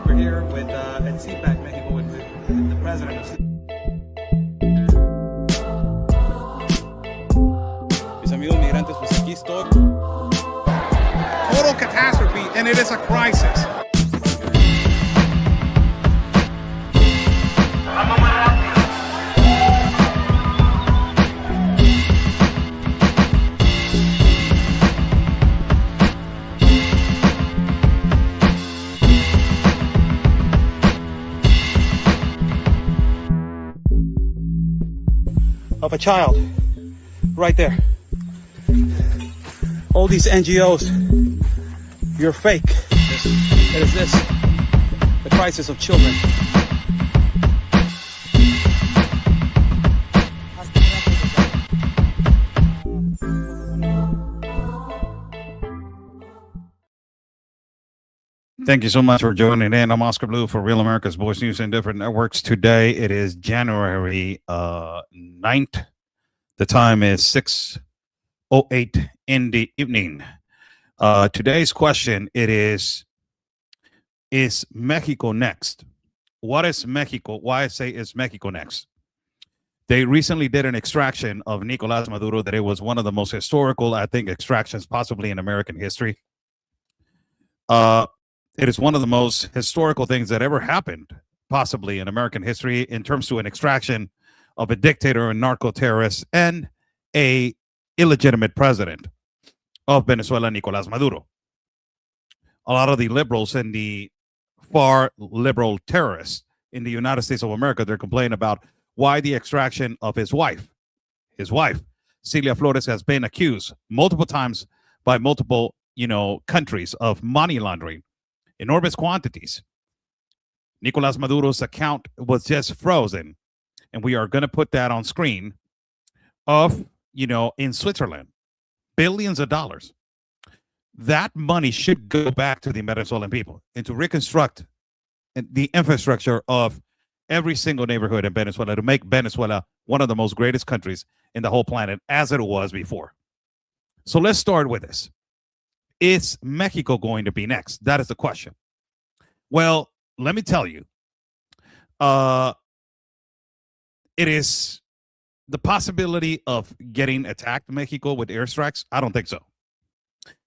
We're here with at CPAC Mexico with the president of Mis amigos migrantes, pues aquí estoy. Total catastrophe, and it is a crisis. Of a child, right there. All these NGOs, you're fake. It is this, the crisis of children. Thank you so much for joining in. I'm Oscar Blue for Real America's Voice News and Different Networks. Today it is January 9th. The time is 6:08 in the evening. Today's question, it is Mexico next? What is Mexico? Why I say is Mexico next? They recently did an extraction of Nicolás Maduro that it was one of the most historical, I think, extractions possibly in American history. It is one of the most historical things that ever happened, possibly in American history, in terms to an extraction of a dictator and narco-terrorist and a illegitimate president of Venezuela, Nicolás Maduro. A lot of the liberals and the far liberal terrorists in the United States of America, they're complaining about why the extraction of his wife, Celia Flores, has been accused multiple times by multiple, countries of money laundering enormous quantities. Nicolás Maduro's account was just frozen, and we are going to put that on screen of, in Switzerland, billions of dollars. That money should go back to the Venezuelan people and to reconstruct the infrastructure of every single neighborhood in Venezuela to make Venezuela one of the most greatest countries in the whole planet as it was before. So let's start with this. Is Mexico going to be next? That is the question. Well, let me tell you, it is the possibility of getting attacked Mexico with airstrikes. I don't think so.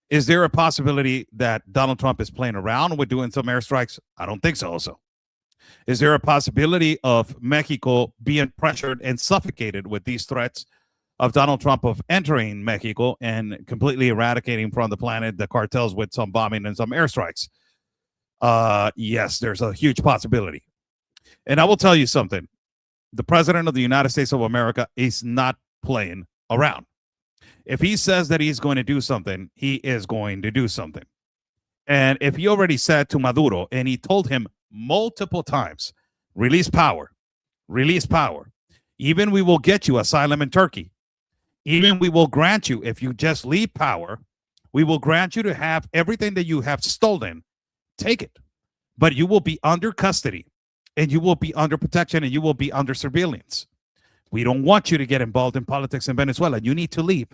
Is there a possibility that Donald Trump is playing around with doing some airstrikes? I don't think so also. Is there a possibility of Mexico being pressured and suffocated with these threats of Donald Trump of entering Mexico and completely eradicating from the planet the cartels with some bombing and some airstrikes? Yes, there's a huge possibility. And I will tell you something. The president of the United States of America is not playing around. If he says that he's going to do something, he is going to do something. And if he already said to Maduro, and he told him multiple times, release power, even we will get you asylum in Turkey. Even we will grant you, if you just leave power, we will grant you to have everything that you have stolen, take it. But you will be under custody, and you will be under protection, and you will be under surveillance. We don't want you to get involved in politics in Venezuela. You need to leave.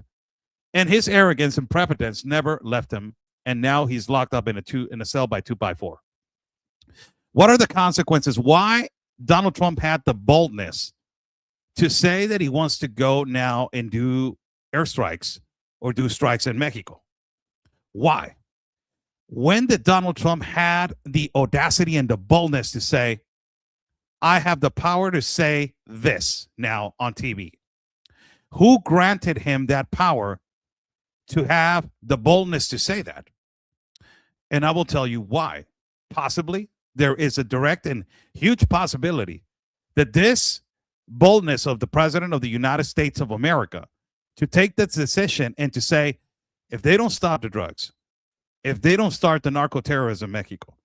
And his arrogance and prepotence never left him, and now he's locked up in a cell by 2x4. What are the consequences? Why Donald Trump had the boldness to say that he wants to go now and do airstrikes or do strikes in Mexico? Why? When did Donald Trump had the audacity and the boldness to say, I have the power to say this now on TV? Who granted him that power to have the boldness to say that? And I will tell you why. Possibly there is a direct and huge possibility that this boldness of the president of the United States of America to take this decision and to say, if they don't stop the drugs, if they don't start the narco-terrorism in Mexico,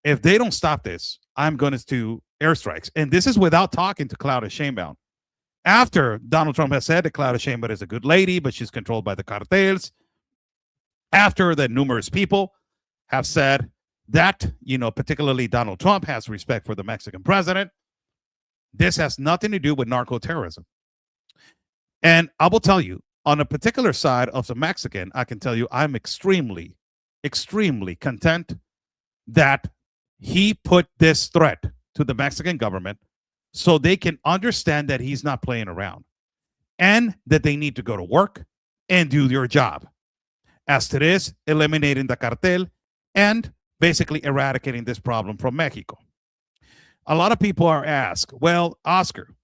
if they don't stop this, I'm going to do airstrikes. And this is without talking to Claudia Sheinbaum. After Donald Trump has said that Claudia Sheinbaum is a good lady, but she's controlled by the cartels. After that, numerous people have said that, particularly Donald Trump has respect for the Mexican president. This has nothing to do with narco-terrorism. And I will tell you, on a particular side of the Mexican, I can tell you I'm extremely, extremely content that he put this threat to the Mexican government so they can understand that he's not playing around and that they need to go to work and do their job. As to this, eliminating the cartel and basically eradicating this problem from Mexico. A lot of people are asked, well, Oscar,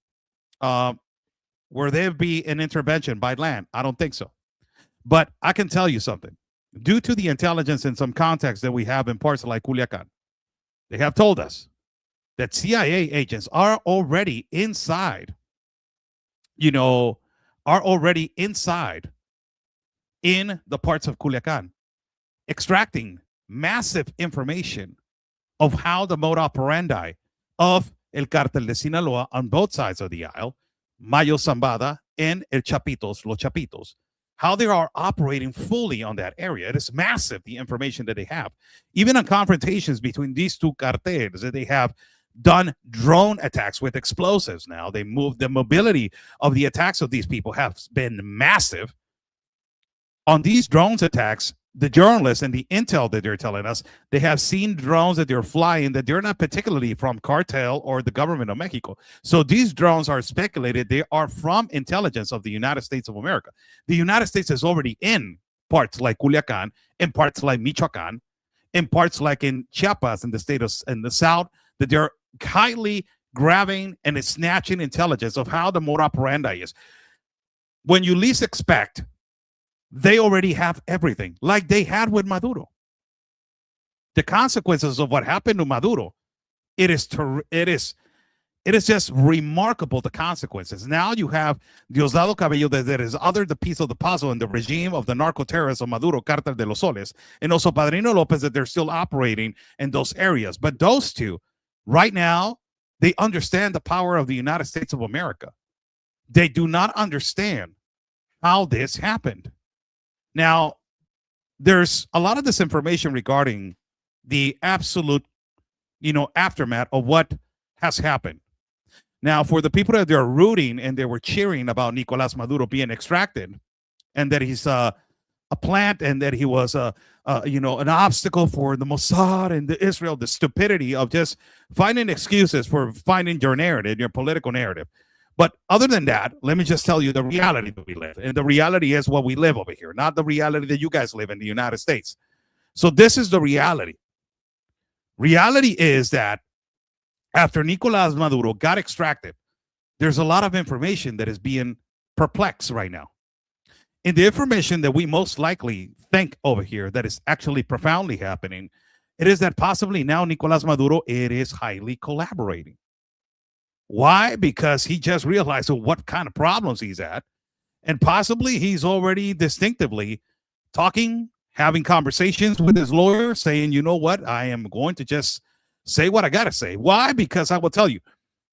will there be an intervention by land? I don't think so. But I can tell you something. Due to the intelligence and some context that we have in parts like Culiacan, they have told us that CIA agents are already inside, in the parts of Culiacan, extracting massive information of how the mode operandi of El Cartel de Sinaloa on both sides of the aisle, Mayo Zambada and El Chapitos, Los Chapitos, how they are operating fully on that area. It is massive, the information that they have. Even on confrontations between these two cartels, that they have done drone attacks with explosives now. They moved the mobility of the attacks of these people have been massive. On these drones attacks, the journalists and the intel that they're telling us, they have seen drones that they're flying that they're not particularly from cartel or the government of Mexico. So these drones are speculated they are from intelligence of the United States of America. The United States is already in parts like Culiacan, in parts like Michoacan, in parts like in Chiapas in the state of in the south, that they're highly grabbing and snatching intelligence of how the mode operandi is. When you least expect, they already have everything, like they had with Maduro. The consequences of what happened to Maduro, it is just remarkable, the consequences. Now you have Diosdado Cabello, that is the piece of the puzzle in the regime of the narco-terrorists of Maduro, Cartel de los Soles, and also Padrino Lopez, that they're still operating in those areas. But those two, right now, they understand the power of the United States of America. They do not understand how this happened. Now, there's a lot of disinformation regarding the absolute, aftermath of what has happened. Now, for the people that they're rooting and they were cheering about Nicolás Maduro being extracted, and that he's a plant, and that he was an obstacle for the Mossad and the Israel, the stupidity of just finding excuses for finding your narrative, your political narrative. But other than that, let me just tell you the reality that we live. And the reality is what we live over here, not the reality that you guys live in the United States. So this is the reality. Reality is that after Nicolás Maduro got extracted, there's a lot of information that is being perplexed right now. And the information that we most likely think over here that is actually profoundly happening, it is that possibly now Nicolás Maduro, it is highly collaborating. Why? Because he just realized what kind of problems he's at. And possibly he's already distinctively talking, having conversations with his lawyer, saying, you know what, I am going to just say what I got to say. Why? Because I will tell you,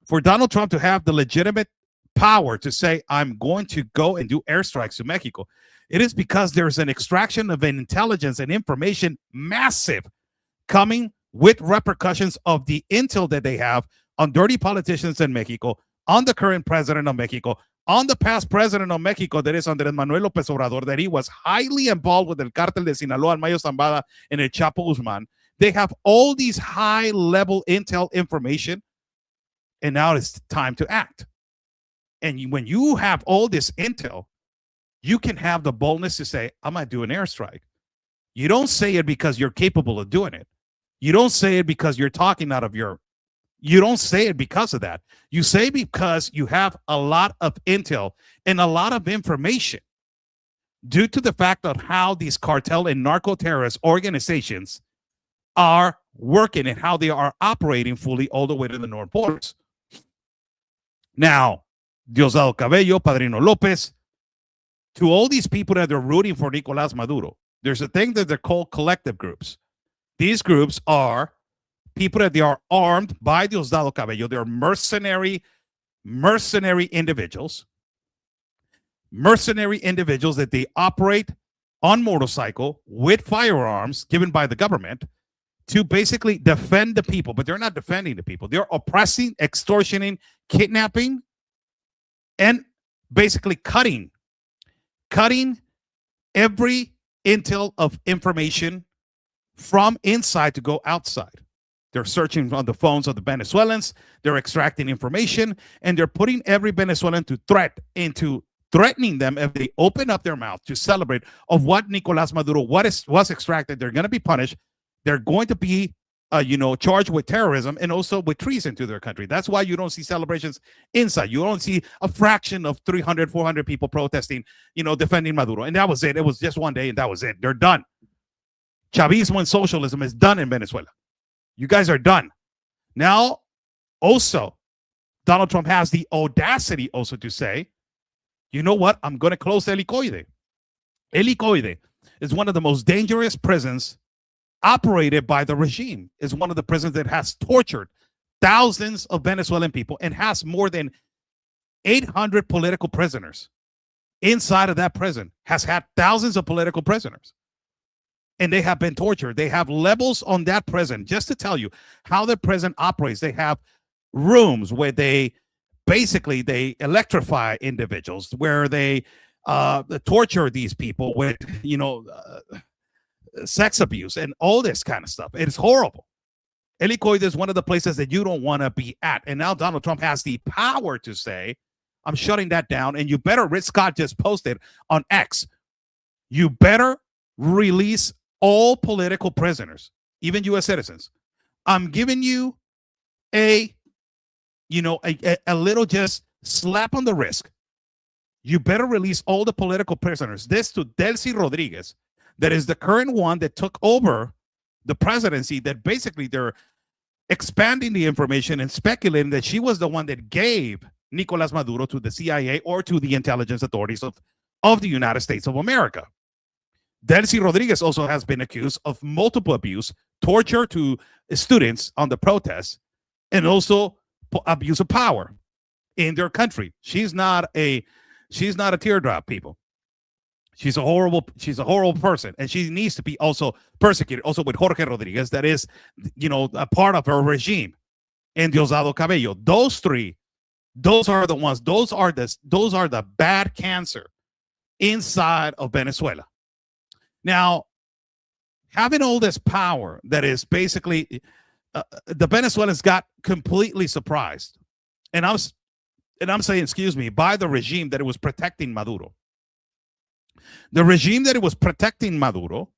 for Donald Trump to have the legitimate power to say, I'm going to go and do airstrikes to Mexico, it is because there's an extraction of intelligence and information massive coming with repercussions of the intel that they have on dirty politicians in Mexico, on the current president of Mexico, on the past president of Mexico, that is Andrés Manuel López Obrador, that he was highly involved with El Cartel de Sinaloa, Mayo Zambada, and El Chapo Guzman. They have all these high-level intel information, and now it's time to act. And when you have all this intel, you can have the boldness to say, I'm going to do an airstrike. You don't say it because you're capable of doing it. You don't say it because you're talking out of your... You don't say it because of that. You say because you have a lot of intel and a lot of information due to the fact of how these cartel and narco-terrorist organizations are working and how they are operating fully all the way to the north borders. Now, Diosdado Cabello, Padrino Lopez, to all these people that are rooting for Nicolás Maduro, there's a thing that they're called collective groups. These groups are people that they are armed by Diosdado Cabello. They're mercenary individuals that they operate on motorcycle with firearms given by the government to basically defend the people, but they're not defending the people. They're oppressing, extortioning, kidnapping, and basically cutting every intel of information from inside to go outside. They're searching on the phones of the Venezuelans. They're extracting information, and they're putting every Venezuelan into threatening them if they open up their mouth to celebrate of what Nicolas Maduro was extracted. They're going to be punished. They're going to be charged with terrorism and also with treason to their country. That's why you don't see celebrations inside. You don't see a fraction of 300, 400 people protesting, defending Maduro. And that was it. It was just one day, and that was it. They're done. Chavismo and socialism is done in Venezuela. You guys are done. Now, also, Donald Trump has the audacity also to say, you know what? I'm going to close Helicoide. Helicoide is one of the most dangerous prisons operated by the regime. It's one of the prisons that has tortured thousands of Venezuelan people and has more than 800 political prisoners. Inside of that prison has had thousands of political prisoners. And they have been tortured. They have levels on that prison. Just to tell you how the prison operates, they have rooms where they electrify individuals, where they torture these people with, sex abuse and all this kind of stuff. It is horrible. Helicoide is one of the places that you don't want to be at. And now Donald Trump has the power to say, I'm shutting that down. And you better, Rick Scott just posted on X, you better release all political prisoners, even U.S. citizens. I'm giving you a little just slap on the wrist. You better release all the political prisoners. This to Delcy Rodriguez, that is the current one that took over the presidency, that basically they're expanding the information and speculating that she was the one that gave Nicolas Maduro to the CIA or to the intelligence authorities of the United States of America. Delcy Rodriguez also has been accused of multiple abuse, torture to students on the protests, and also abuse of power in their country. She's not a teardrop, people. She's a horrible person, and she needs to be also persecuted. Also with Jorge Rodriguez, that is, a part of her regime, and Diosdado Cabello. Those three, those are the ones. Those are the bad cancer inside of Venezuela. Now, having all this power, that is basically the Venezuelans got completely surprised, and I'm saying, excuse me, by the regime that it was protecting Maduro. The regime that it was protecting Maduro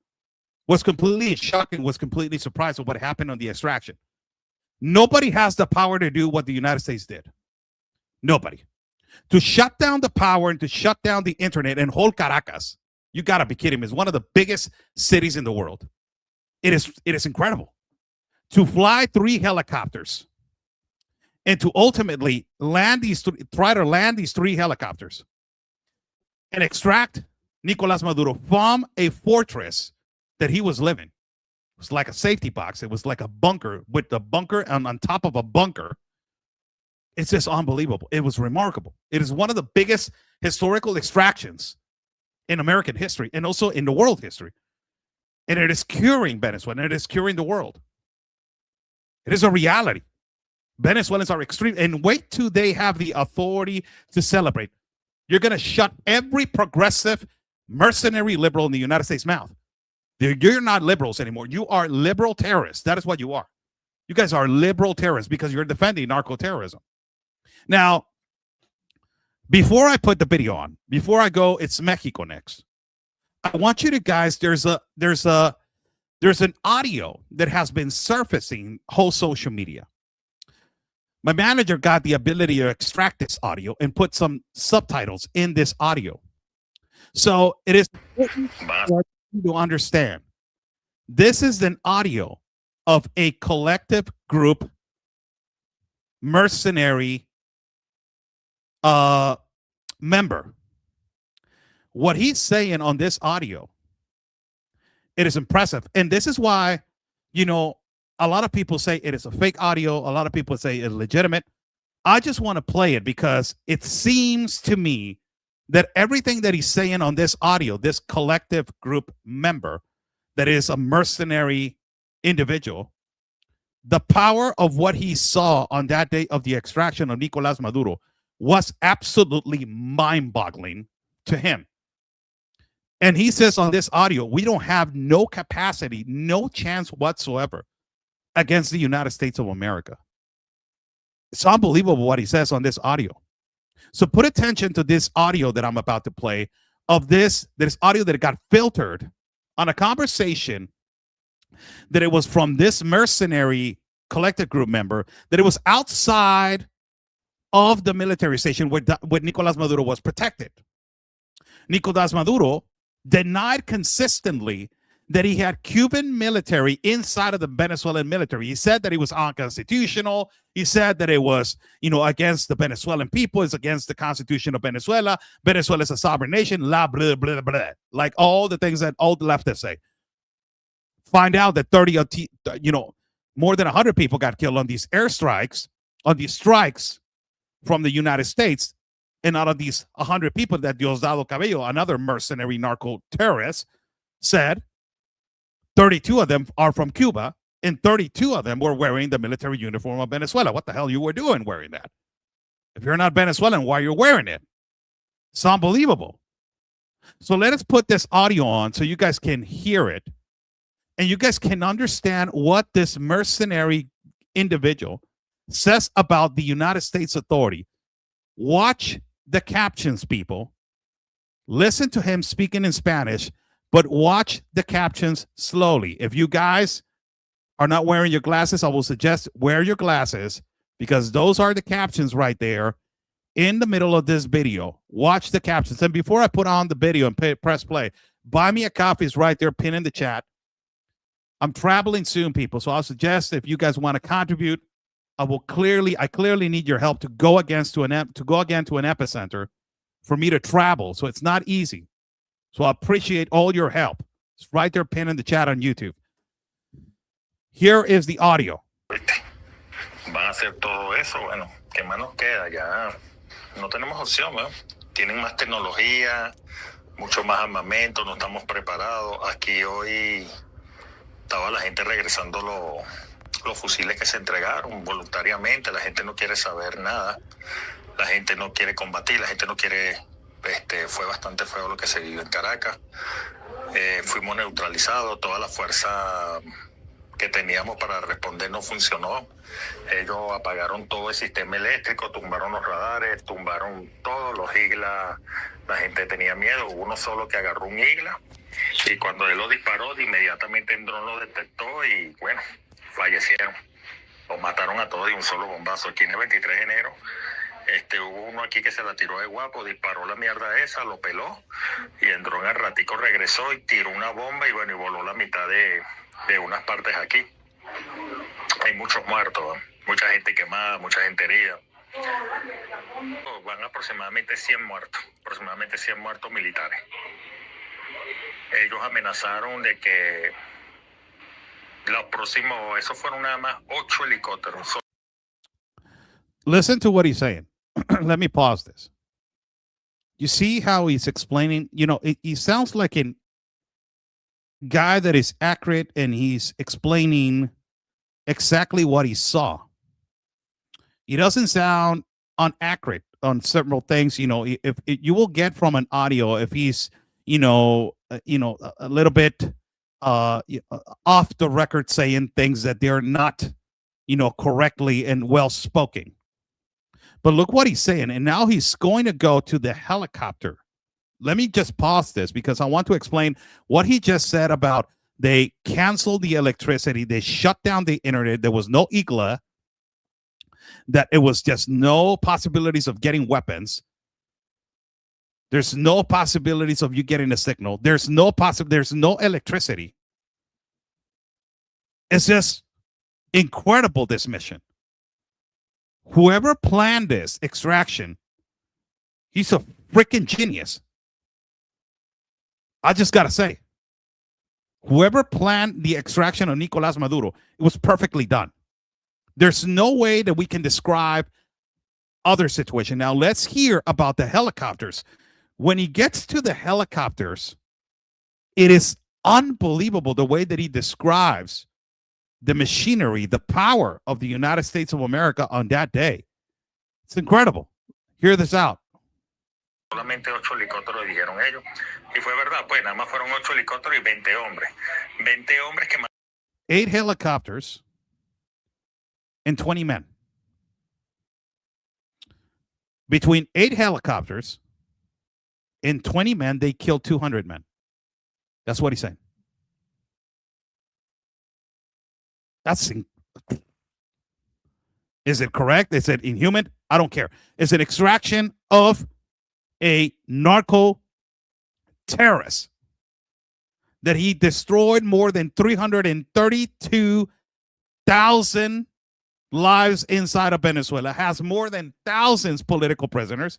was completely shocked and was completely surprised at what happened on the extraction. Nobody has the power to do what the United States did. Nobody. To shut down the power and to shut down the internet and hold Caracas. You got to be kidding me. It's one of the biggest cities in the world. It is incredible. To fly 3 helicopters and to ultimately try to land these 3 helicopters and extract Nicolas Maduro from a fortress that he was living. It was like a safety box. It was like a bunker with the bunker on top of a bunker. It's just unbelievable. It was remarkable. It is one of the biggest historical extractions in American history and also in the world history. And it is curing Venezuela, and it is curing the world. It is a reality. Venezuelans are extreme, and wait till they have the authority to celebrate. You're going to shut every progressive, mercenary liberal in the United States' mouth. You're not liberals anymore. You are liberal terrorists. That is what you are. You guys are liberal terrorists because you're defending narco-terrorism. Now, before I put the video on, before I go, it's Mexico next. I want you to guys, there's an audio that has been surfacing whole social media. My manager got the ability to extract this audio and put some subtitles in this audio. So it is important for you to understand. This is an audio of a collective group mercenary member. What he's saying on this audio, it is impressive. And this is why, a lot of people say it is a fake audio. A lot of people say it's legitimate. I just want to play it because it seems to me that everything that he's saying on this audio, this collective group member that is a mercenary individual, the power of what he saw on that day of the extraction of Nicolas Maduro was absolutely mind-boggling to him. And he says on this audio, we don't have no capacity, no chance whatsoever against the United States of America. It's unbelievable what he says on this audio. So put attention to this audio that I'm about to play of this audio that got filtered on a conversation that it was from this mercenary collective group member, that it was outside of the military station where Nicolas Maduro was protected. Nicolas Maduro denied consistently that he had Cuban military inside of the Venezuelan military. He said that it was unconstitutional. He said that it was, against the Venezuelan people. It's against the Constitution of Venezuela. Venezuela is a sovereign nation. Blah, blah, blah, blah. Like all the things that all the leftists say. Find out that more than 100 people got killed on these airstrikes, on these strikes from the United States. And out of these 100 people that Diosdado Cabello, another mercenary narco terrorist, said 32 of them are from Cuba, and 32 of them were wearing the military uniform of Venezuela. What the hell you were doing wearing that? If you're not Venezuelan, why you're wearing it? It's unbelievable. So let us put this audio on so you guys can hear it, and you guys can understand what this mercenary individual says about the United States authority. Watch the captions, people. Listen to him speaking in Spanish, but watch the captions slowly. If you guys are not wearing your glasses, I will suggest wear your glasses, because those are the captions right there in the middle of this video. Watch the captions. And before I put on the video and press play, buy me a coffee is right there, pin in the chat. I'm traveling soon, people, so I'll suggest if you guys want to contribute, I clearly need your help to go again to an epicenter for me to travel. So it's not easy. So I appreciate all your help. It's right there, pinned in the chat on YouTube. Here is the audio. Van a hacer todo eso, bueno, ¿qué más nos queda? Ya no tenemos opción, ¿no? Tienen más tecnología, mucho más armamento, no estamos preparados. Aquí hoy estaba la gente regresando los fusiles que se entregaron voluntariamente. La gente no quiere saber nada, la gente no quiere combatir, la gente no quiere. Fue bastante feo lo que se vivió en Caracas. Fuimos neutralizados, toda la fuerza que teníamos para responder no funcionó. Ellos apagaron todo el sistema eléctrico, tumbaron los radares, tumbaron todos los iglas. La gente tenía miedo. Hubo uno solo que agarró un igla y cuando él lo disparó, inmediatamente el dron lo detectó y bueno, fallecieron. Los mataron a todos de un solo bombazo. Aquí en el 23 de enero hubo uno aquí que se la tiró de guapo, disparó la mierda esa, lo peló y el dron al ratico regresó y tiró una bomba y bueno, y voló la mitad de unas partes aquí. Hay muchos muertos, mucha gente quemada, mucha gente herida. Van aproximadamente 100 muertos militares. Ellos amenazaron de que los próximos, esos fueron nada más 8 helicópteros. Listen to what he's saying. Let me pause this. You see how he's explaining, he sounds like a guy that is accurate and he's explaining exactly what he saw. He doesn't sound inaccurate on several things. If you will get from an audio, if he's, a little bit off the record saying things that they're not, correctly and well spoken. But look what he's saying. And now he's going to go to the helicopter. Let me just pause this because I want to explain what he just said about they canceled the electricity. They shut down the internet. There was no IGLA. That it was just no possibilities of getting weapons. There's no possibilities of you getting a signal. There's no electricity. It's just incredible, this mission. Whoever planned this extraction, he's a freaking genius. I just got to say, whoever planned the extraction of Nicolas Maduro, it was perfectly done. There's no way that we can describe other situation. Now, let's hear about the helicopters. When he gets to the helicopters, it is unbelievable the way that he describes the machinery, the power of the United States of America on that day. It's incredible. Hear this out. Solamente 8 helicópteros dijeron ellos. Y fue verdad, pues nada más fueron 8 helicópteros y 20 hombres. 20 hombres que 8 helicopters and 20 men. Between 8 helicopters and 20 men, they killed 200 men. That's what he's saying. Is it correct? Is it inhuman? I don't care. Is it extraction of a narco terrorist that he destroyed more than 332,000 lives inside of Venezuela, has more than thousands political prisoners,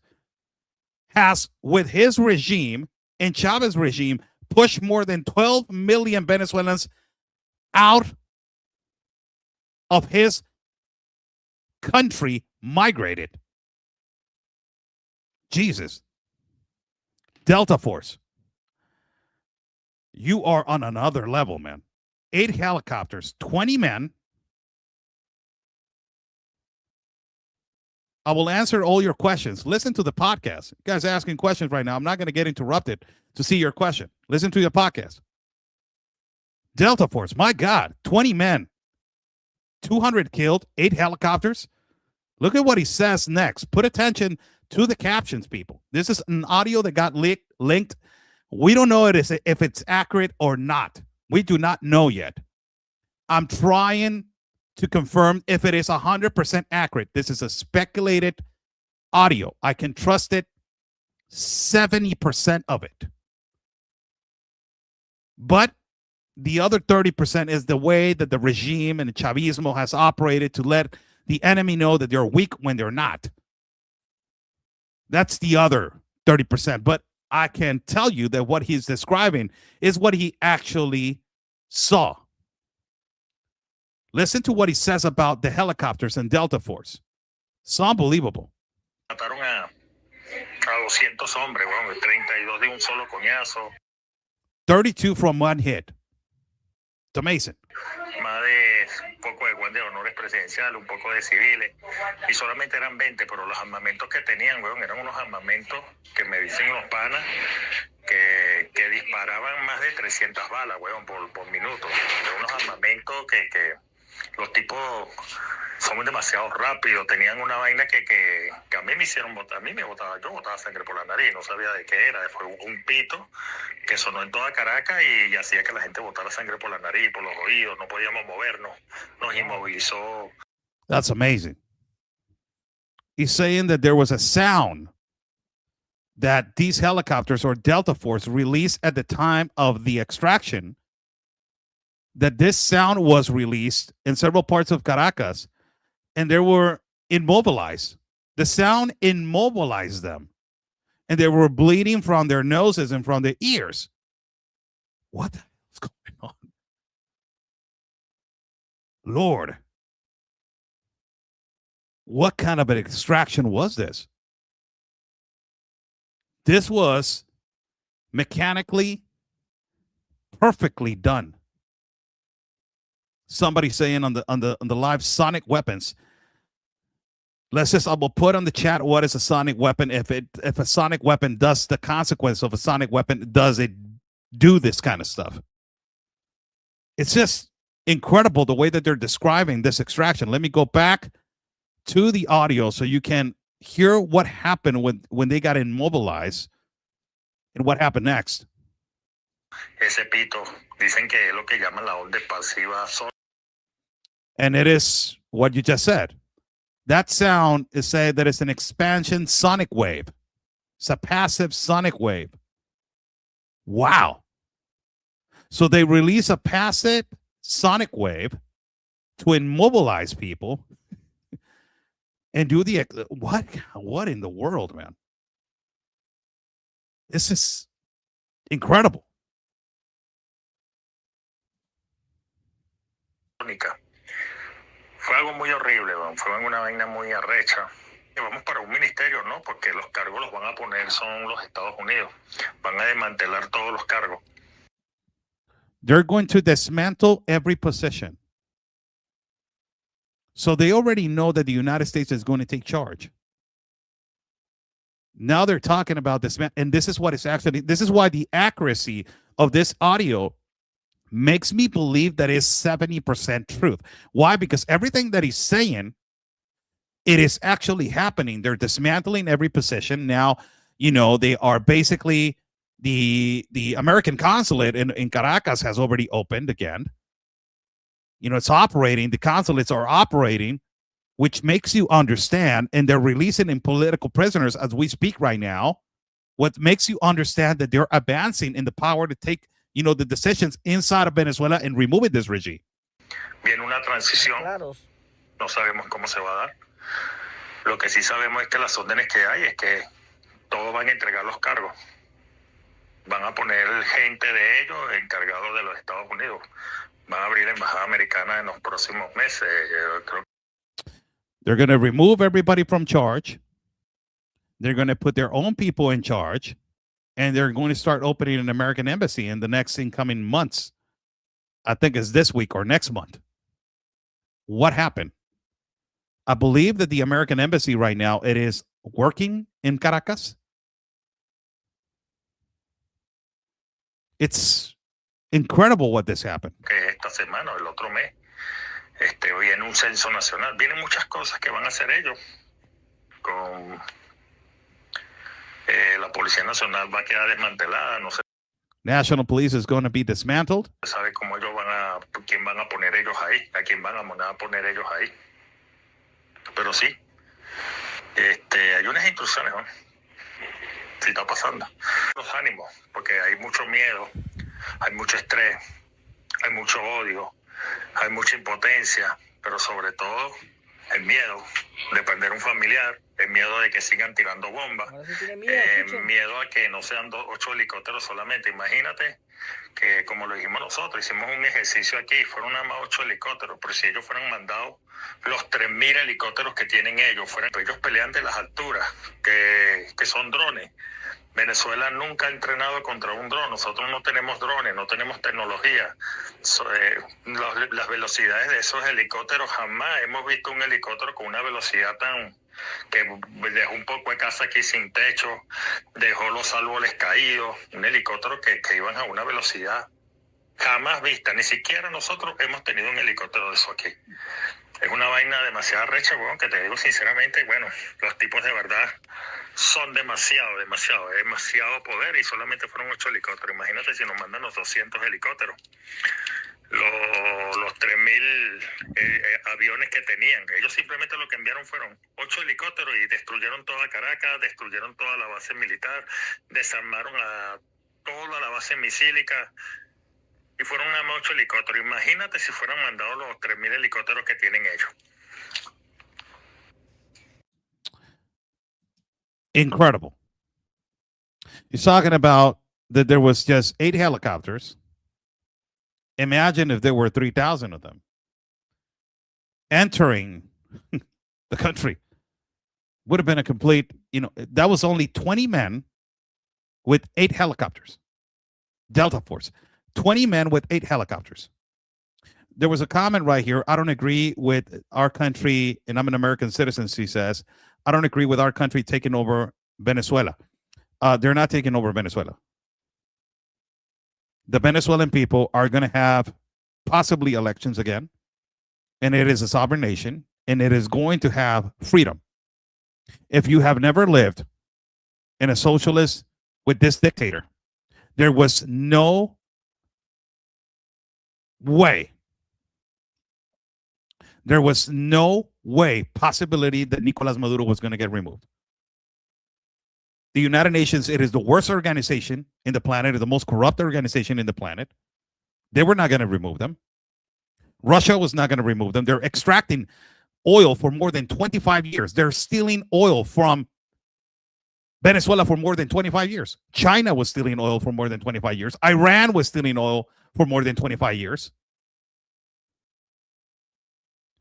has, with his regime and Chavez regime, pushed more than 12 million Venezuelans out of his country, migrated. Jesus. Delta Force. You are on another level, man. 8 helicopters, 20 men. I will answer all your questions. Listen to the podcast. You guys are asking questions right now. I'm not going to get interrupted to see your question. Listen to your podcast. Delta Force, my God, 20 men, 200 killed, 8 helicopters. Look at what he says next. Put attention to the captions, people. This is an audio that got linked. We don't know if it's accurate or not. We do not know yet. I'm trying to confirm if it is 100% accurate. This is a speculated audio. I can trust it 70% of it. But the other 30% is the way that the regime and the Chavismo has operated to let the enemy know that they're weak when they're not. That's the other 30%. But I can tell you that what he's describing is what he actually saw. Listen to what he says about the helicopters and Delta Force. It's unbelievable. Mataron a 200 hombres, bueno, 32 de un solo coñazo. 32 from one hit. It's amazing. Más de un poco de guardia de honores presidenciales, un poco de civiles, y solamente eran 20, pero los armamentos que tenían, weón, eran unos armamentos que me dicen los panas que disparaban más de 300 balas, weón, por minuto. Eran unos armamentos que los tipos son demasiado rápidos, tenían una vaina que a mí me hicieron botar, yo botaba sangre por la nariz, no sabía de qué era, fue un pito que sonó en toda Caracas y hacía que la gente botara sangre por la nariz, por los oídos, no podíamos movernos, nos inmovilizó. That's amazing. He's saying that there was a sound that these helicopters or Delta Force released at the time of the extraction, that this sound was released in several parts of Caracas, and they were immobilized. The sound immobilized them, and they were bleeding from their noses and from their ears. What the hell is going on? Lord, what kind of an extraction was this? This was mechanically perfectly done. Somebody saying on the live sonic weapons. Let's just, I will put on the chat what is a sonic weapon. If a sonic weapon does the consequence of a sonic weapon, does it do this kind of stuff? It's just incredible the way that they're describing this extraction. Let me go back to the audio so you can hear what happened when they got immobilized and what happened next. Ese pito, dicen que es lo que llaman la onda expansiva. And it is what you just said. That sound is said that it's an expansion sonic wave. It's a passive sonic wave. Wow. So they release a passive sonic wave to immobilize people and do the what in the world, man? This is incredible. Fue algo muy horrible, fue una vaina muy arrecha. Y vamos para un ministerio, ¿no? Porque los cargos los van a poner son los Estados Unidos. Van a desmantelar todos los cargos. They're going to dismantle every position. So they already know that the United States is going to take charge. Now they're talking about this, and this is what it's actually, this is why the accuracy of this audio makes me believe that is 70% truth. Why? Because everything that he's saying, it is actually happening. They're dismantling every position. Now, they are basically the American consulate in Caracas has already opened again. It's operating. The consulates are operating, which makes you understand, and they're releasing in political prisoners as we speak right now, what makes you understand that they're advancing in the power to take, the decisions inside of Venezuela and removing this regime. Viene una transición. Claro. No sabemos cómo se va a dar. Lo que sí sabemos es que las órdenes que hay es que todos van a entregar los cargos. Van a poner gente de ellos encargados de los Estados Unidos. Van a abrir la embajada americana en los próximos meses. Creo. They're going to remove everybody from charge. They're going to put their own people in charge. And they're going to start opening an American embassy in the next incoming months. I think it's this week or next month. What happened? I believe that the American embassy right now, it is working in Caracas. It's incredible what this happened. Que esta semana o el otro mes viene un censo nacional. Vienen muchas cosas que van a hacer ellos. Con la Policía Nacional va a quedar desmantelada. No se National Police is going to be dismantled. sabe cómo ellos quién van a poner ellos ahí, a quién van a poner ellos ahí. Pero sí, hay unas instrucciones, ¿no? Sí está pasando. Los ánimos, porque hay mucho miedo, hay mucho estrés, hay mucho odio, hay mucha impotencia, pero sobre todo el miedo de perder un familiar, el miedo de que sigan tirando bombas, Ahora sí tiene miedo, miedo a que no sean 8 helicópteros solamente. Imagínate que, como lo dijimos nosotros, hicimos un ejercicio aquí, fueron nada más 8 helicópteros, pero si ellos fueran mandados los 3.000 helicópteros que tienen ellos pelean de las alturas, que son drones. Venezuela nunca ha entrenado contra un dron. Nosotros no tenemos drones, no tenemos tecnología. Las velocidades de esos helicópteros, jamás hemos visto un helicóptero con una velocidad tan que dejó un poco de casa aquí sin techo, dejó los árboles caídos, un helicóptero que iban a una velocidad jamás vista. Ni siquiera nosotros hemos tenido un helicóptero de eso aquí. Es una vaina demasiado recha, bueno, que te digo sinceramente, bueno, los tipos de verdad son demasiado poder y solamente fueron 8 helicópteros. Imagínate si nos mandan los 200 helicópteros, los 3.000 aviones que tenían. Ellos simplemente lo que enviaron fueron 8 helicópteros y destruyeron toda Caracas, destruyeron toda la base militar, desarmaron toda la base misílica. Y fueron nada más 8 helicópteros. Imagínate si fueran mandados los 3.000 helicópteros que tienen ellos. Incredible. He's talking about that there was just 8 helicopters. Imagine if there were 3,000 of them entering the country. Would have been a complete, that was only 20 men with 8 helicopters. Delta Force. 20 men with 8 helicopters. There was a comment right here. I don't agree with our country, and I'm an American citizen, he says. I don't agree with our country taking over Venezuela. They're not taking over Venezuela. The Venezuelan people are going to have possibly elections again, and it is a sovereign nation, and it is going to have freedom. If you have never lived in a socialist with this dictator, there was no way. There was no possibility that Nicolas Maduro was going to get removed. The United Nations, it is the worst organization in the planet, the most corrupt organization in the planet. They were not going to remove them. Russia was not going to remove them. They're extracting oil for more than 25 years. They're stealing oil from Venezuela for more than 25 years. China was stealing oil for more than 25 years. Iran was stealing oil for more than 25 years.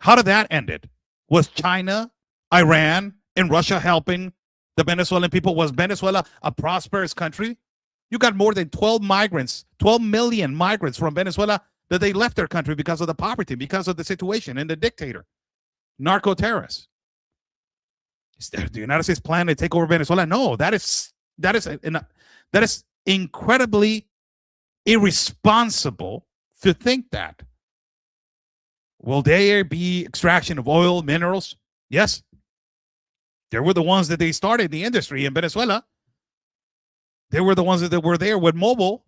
How did that end it? Was China, Iran, and Russia helping the Venezuelan people? Was Venezuela a prosperous country? You got more than 12 million migrants from Venezuela that they left their country because of the poverty, because of the situation and the dictator, narco-terrorists. Is the United States plan to take over Venezuela? No, that is incredibly irresponsible to think that. Will there be extraction of oil, minerals? Yes. They were the ones that they started the industry in Venezuela. They were the ones that were there with Mobil.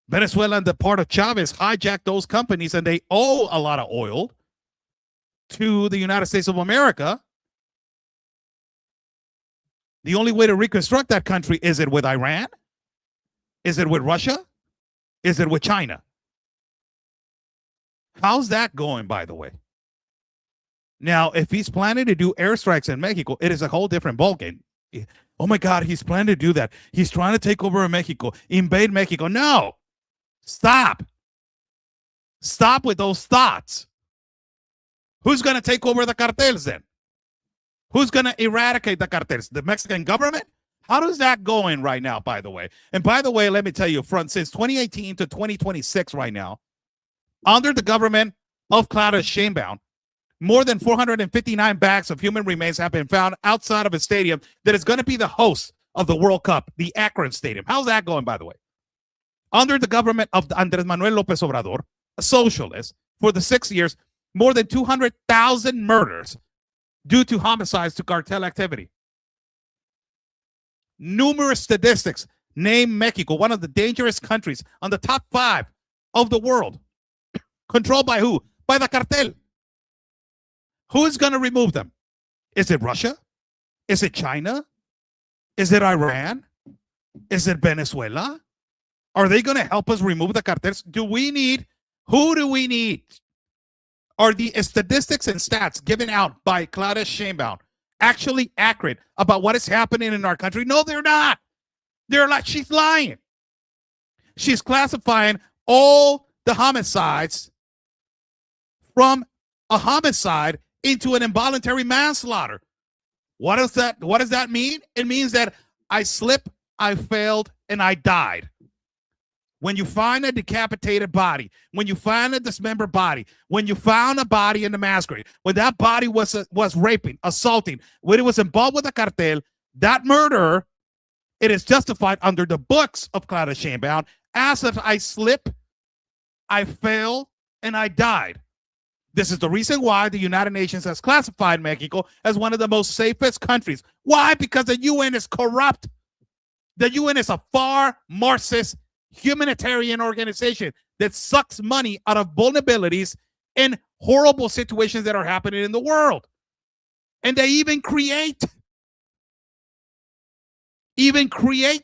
Venezuela and the part of Chavez hijacked those companies, and they owe a lot of oil to the United States of America. The only way to reconstruct that country, is it with Iran? Is it with Russia? Is it with China? How's that going, by the way? Now, if he's planning to do airstrikes in Mexico, it is a whole different ballgame. Oh my God, he's planning to do that. He's trying to take over Mexico, invade Mexico. No, stop. Stop with those thoughts. Who's going to take over the cartels then? Who's going to eradicate the cartels? The Mexican government? How does that going right now, by the way? And by the way, let me tell you, since 2018 to 2026 right now, under the government of Claudia Sheinbaum, more than 459 bags of human remains have been found outside of a stadium that is going to be the host of the World Cup, the Akron Stadium. How's that going, by the way? Under the government of Andrés Manuel López Obrador, a socialist, for the 6 years, more than 200,000 murders due to homicides to cartel activity. Numerous statistics name Mexico one of the dangerous countries on the top 5 of the world. Controlled by who? By the cartel. Who is going to remove them? Is it Russia? Is it China? Is it Iran? Is it Venezuela? Are they going to help us remove the cartels? Who do we need? Are the statistics and stats given out by Claudia Sheinbaum actually accurate about what is happening in our country? No, they're not. She's lying. She's classifying all the homicides from a homicide into an involuntary manslaughter. What does that mean? It means that I slipped, I failed, and I died. When you find a decapitated body, when you find a dismembered body, when you found a body in the mass grave, when that body was raping, assaulting, when it was involved with a cartel, that murder, it is justified under the books of Claudia Sheinbaum as if I slipped, I failed, and I died. This is the reason why the United Nations has classified Mexico as one of the most safest countries. Why? Because the UN is corrupt. The UN is a far Marxist humanitarian organization that sucks money out of vulnerabilities and horrible situations that are happening in the world. And they even create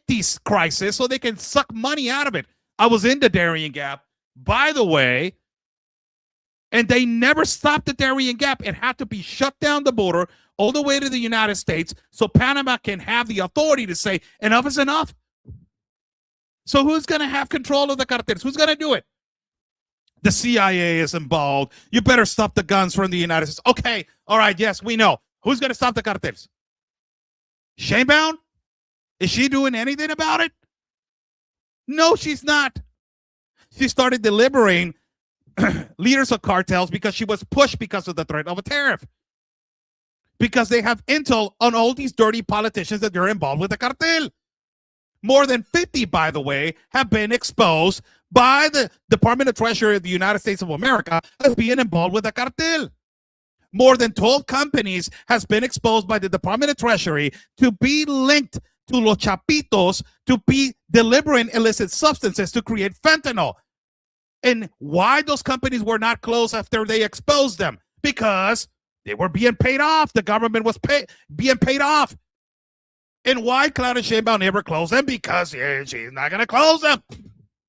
these crises so they can suck money out of it. I was in the Darien Gap, by the way, and they never stopped the Darien Gap. It had to be shut down the border all the way to the United States so Panama can have the authority to say enough is enough. So who's going to have control of the cartels? Who's going to do it? The CIA is involved. You better stop the guns from the United States. Okay, all right, yes, we know. Who's going to stop the cartels? Sheinbaum? Is she doing anything about it? No, she's not. She started deliberating leaders of cartels because she was pushed because of the threat of a tariff. Because they have intel on all these dirty politicians that they're involved with the cartel. More than 50, by the way, have been exposed by the Department of Treasury of the United States of America as being involved with the cartel. More than 12 companies has been exposed by the Department of Treasury to be linked to Los Chapitos to be delivering illicit substances to create fentanyl. And why those companies were not closed after they exposed them? Because they were being paid off. The government was being paid off. And why Claudia Sheinbaum never closed them? Because she's not going to close them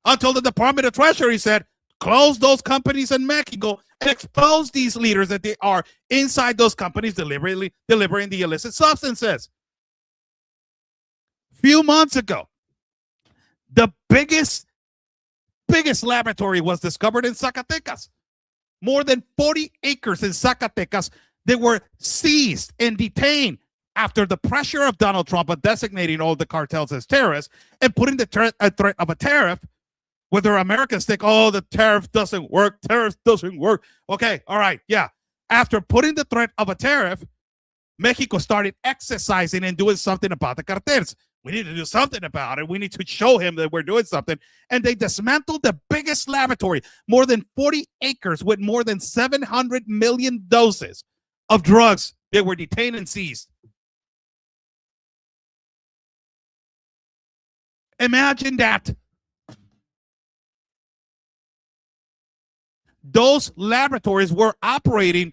until the Department of Treasury said, close those companies in Mexico and expose these leaders that they are inside those companies deliberately delivering the illicit substances. Few months ago, the biggest laboratory was discovered in Zacatecas. More than 40 acres in Zacatecas that were seized and detained after the pressure of Donald Trump on designating all the cartels as terrorists and putting the threat of a tariff, whether Americans think, oh, the tariff doesn't work. Okay, all right, yeah. After putting the threat of a tariff, Mexico started exercising and doing something about the cartels. We need to do something about it. We need to show him that we're doing something. And they dismantled the biggest laboratory, more than 40 acres with more than 700 million doses of drugs that were detained and seized. Imagine that. Those laboratories were operating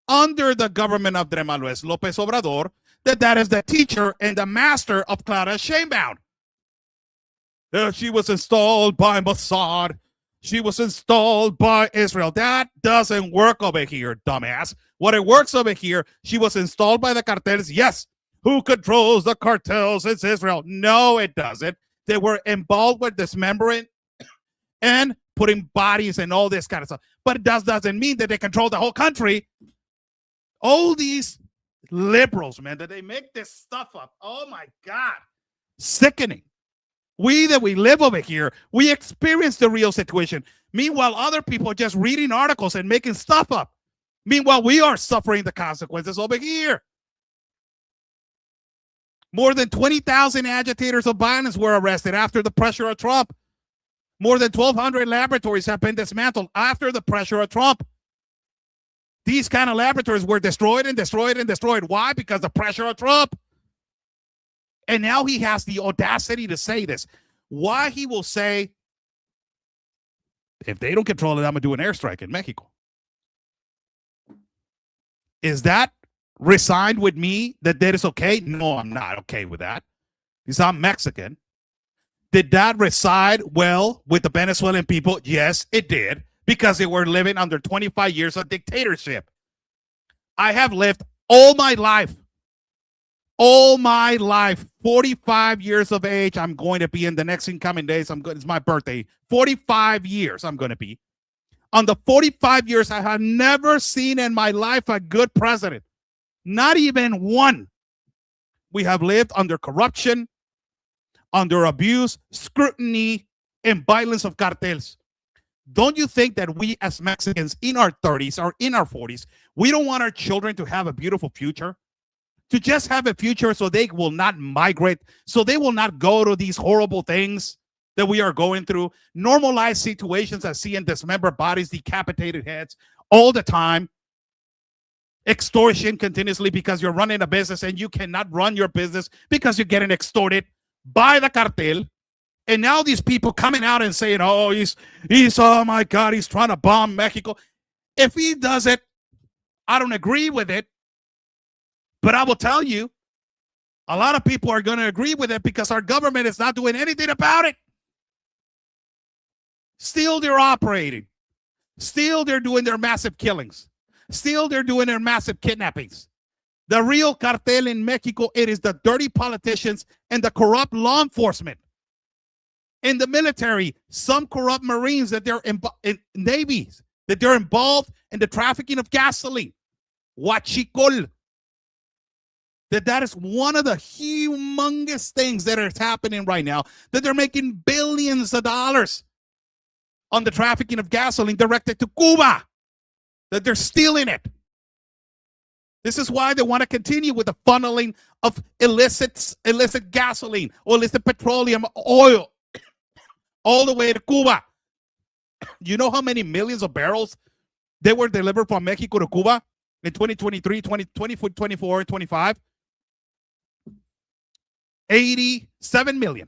under the government of Andrés Manuel López Obrador, that is the teacher and the master of Clara Sheinbaum. She was installed by Mossad. She was installed by Israel. That doesn't work over here, dumbass. What it works over here, she was installed by the cartels. Yes. Who controls the cartels? It's Israel. No, it doesn't. They were involved with dismembering and putting bodies and all this kind of stuff. But it doesn't mean that they control the whole country. All these liberals, man, that they make this stuff up. Oh my God. Sickening. We live over here, we experience the real situation. Meanwhile, other people are just reading articles and making stuff up. Meanwhile, we are suffering the consequences over here. More than 20,000 agitators of violence were arrested after the pressure of Trump. More than 1,200 laboratories have been dismantled after the pressure of Trump. These kind of laboratories were destroyed and destroyed and destroyed. Why? Because the pressure of Trump. And now he has the audacity to say this. Why he will say, if they don't control it, I'm going to do an airstrike in Mexico. Is that resigned with me that is okay? No, I'm not okay with that. Because I'm Mexican. Did that reside well with the Venezuelan people? Yes, it did. Because they were living under 25 years of dictatorship. I have lived all my life, 45 years of age. I'm going to be in the next incoming days. It's my birthday. 45 years I'm going to be. On the 45 years, I have never seen in my life a good president. Not even one. We have lived under corruption, under abuse, scrutiny, and violence of cartels. Don't you think that we as Mexicans in our 30s or in our 40s, we don't want our children to have a beautiful future? To just have a future so they will not migrate, so they will not go to these horrible things that we are going through, normalized situations as seeing dismembered bodies, decapitated heads all the time, extortion continuously because you're running a business and you cannot run your business because you're getting extorted by the cartel. And now these people coming out and saying, oh, he's oh my God, he's trying to bomb Mexico. If he does it, I don't agree with it. But I will tell you, a lot of people are going to agree with it because our government is not doing anything about it. Still, they're operating. Still, they're doing their massive killings. Still, they're doing their massive kidnappings. The real cartel in Mexico, it is the dirty politicians and the corrupt law enforcement. In the military, some corrupt Marines that they're in navies, that they're involved in the trafficking of gasoline. Huachicol. That is one of the humongous things that is happening right now, that they're making billions of dollars on the trafficking of gasoline directed to Cuba, that they're stealing it. This is why they want to continue with the funneling of illicit gasoline or illicit petroleum oil all the way to Cuba. You know how many millions of barrels they were delivered from Mexico to Cuba in 2023, 2024, 25? 87 million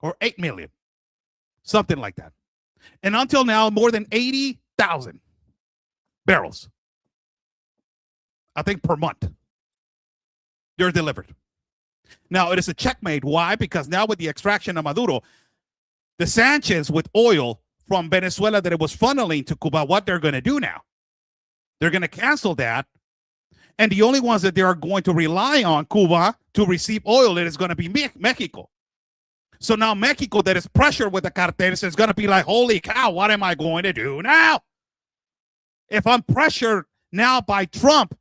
or 8 million, something like that. And until now, more than 80,000 barrels, I think, per month, they're delivered. Now, it is a checkmate. Why? Because now with the extraction of Maduro, the Sanchez with oil from Venezuela that it was funneling to Cuba, what they're going to do now, they're going to cancel that. And the only ones that they are going to rely on Cuba to receive oil, it is going to be Mexico. So now Mexico, that is pressured with the cartels, is going to be like, holy cow, what am I going to do now? If I'm pressured now by Trump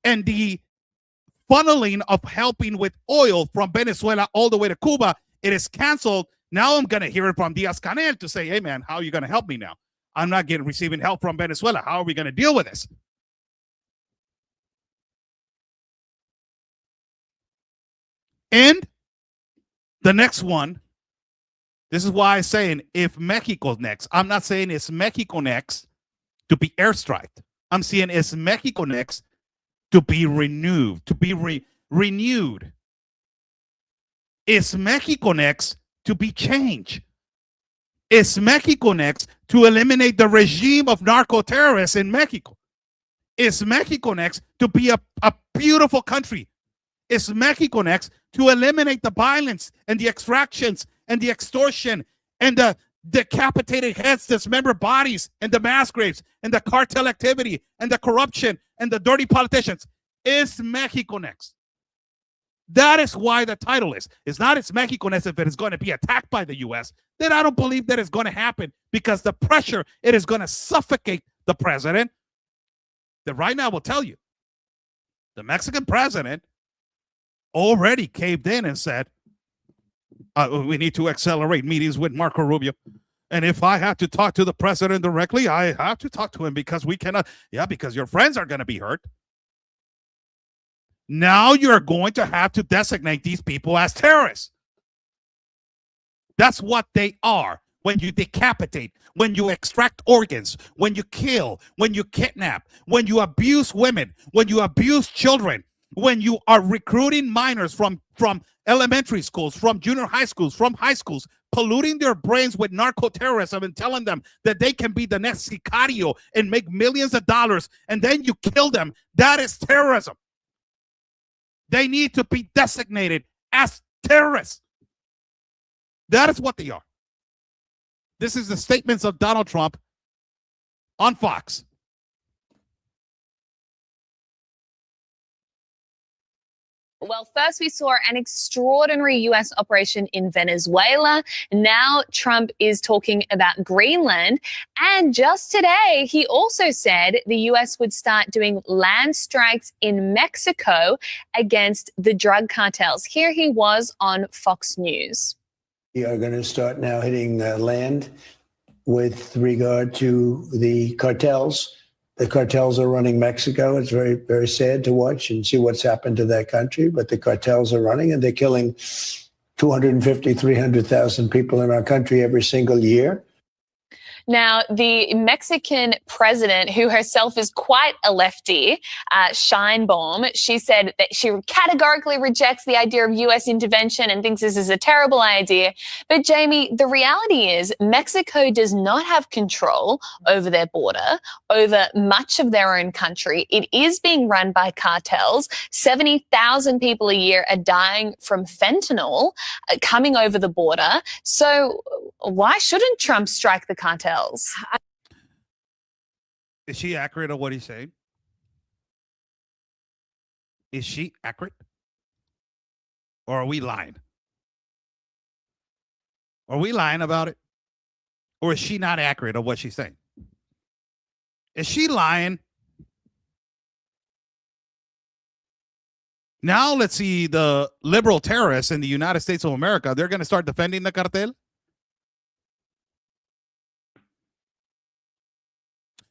and the funneling of helping with oil from Venezuela all the way to Cuba, it is canceled. Now I'm going to hear it from Diaz-Canel to say, hey, man, how are you going to help me now? I'm not receiving help from Venezuela. How are we going to deal with this? And The next one, this is why I'm saying if Mexico's next, I'm not saying it's Mexico next to be airstriked. I'm saying it's Mexico next to be renewed, to be renewed. Is Mexico next to be changed? Is Mexico next to eliminate the regime of narco-terrorists in Mexico? Is Mexico next to be a beautiful country? Is Mexico next to eliminate the violence and the extractions and the extortion and the decapitated heads, dismembered bodies, and the mass graves, and the cartel activity, and the corruption, and the dirty politicians? Is Mexico next? That is why the title is. It's not it's Mexico next if it is going to be attacked by the U.S. Then I don't believe that is going to happen because the pressure, it is going to suffocate the president. That right now will tell you, the Mexican president already caved in and said, we need to accelerate meetings with Marco Rubio. And if I have to talk to the president directly, I have to talk to him because we cannot. Yeah, because your friends are going to be hurt. Now you're going to have to designate these people as terrorists. That's what they are. When you decapitate, when you extract organs, when you kill, when you kidnap, when you abuse women, when you abuse children, when you are recruiting minors from elementary schools, from junior high schools, from high schools, polluting their brains with narco-terrorism and telling them that they can be the next Sicario and make millions of dollars, and then you kill them, that is terrorism. They need to be designated as terrorists. That is what they are. This is the statements of Donald Trump on Fox. Well, first we saw an extraordinary U.S. operation in Venezuela. Now Trump is talking about Greenland. And just today, he also said the U.S. would start doing land strikes in Mexico against the drug cartels. Here he was on Fox News. We are going to start now hitting land with regard to the cartels. The cartels are running Mexico. It's very, very sad to watch and see what's happened to that country. But the cartels are running, and they're killing 250, 300,000 people in our country every single year. Now, the Mexican president, who herself is quite a lefty, Sheinbaum, she said that she categorically rejects the idea of U.S. intervention and thinks this is a terrible idea. But, Jamie, the reality is Mexico does not have control over their border, over much of their own country. It is being run by cartels. 70,000 people a year are dying from fentanyl coming over the border. So why shouldn't Trump strike the cartels? Is she accurate on what he's saying? Is she accurate? Or are we lying? Are we lying about it? Or is she not accurate on what she's saying? Is she lying? Now let's see the liberal terrorists in the United States of America. They're going to start defending the cartel.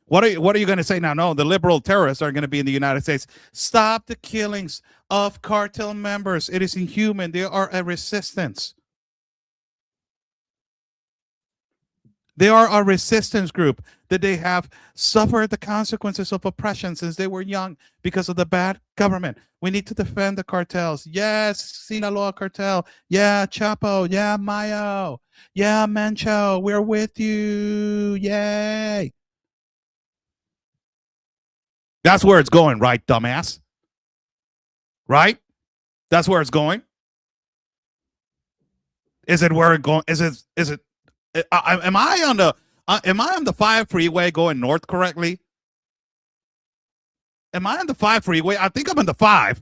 What are you going to say now? No, the liberal terrorists are going to be in the United States. Stop the killings of cartel members. It is inhuman. They are a resistance. They are a resistance group that they have suffered the consequences of oppression since they were young because of the bad government. We need to defend the cartels. Yes, Sinaloa cartel. Yeah, Chapo. Yeah, Mayo. Yeah, Mencho. We're with you. Yay. That's where it's going, right, dumbass? Right? That's where it's going. Is it where it going? Is it? Am I on the 5 freeway going north correctly? Am I on the 5 freeway? I think I'm on the 5,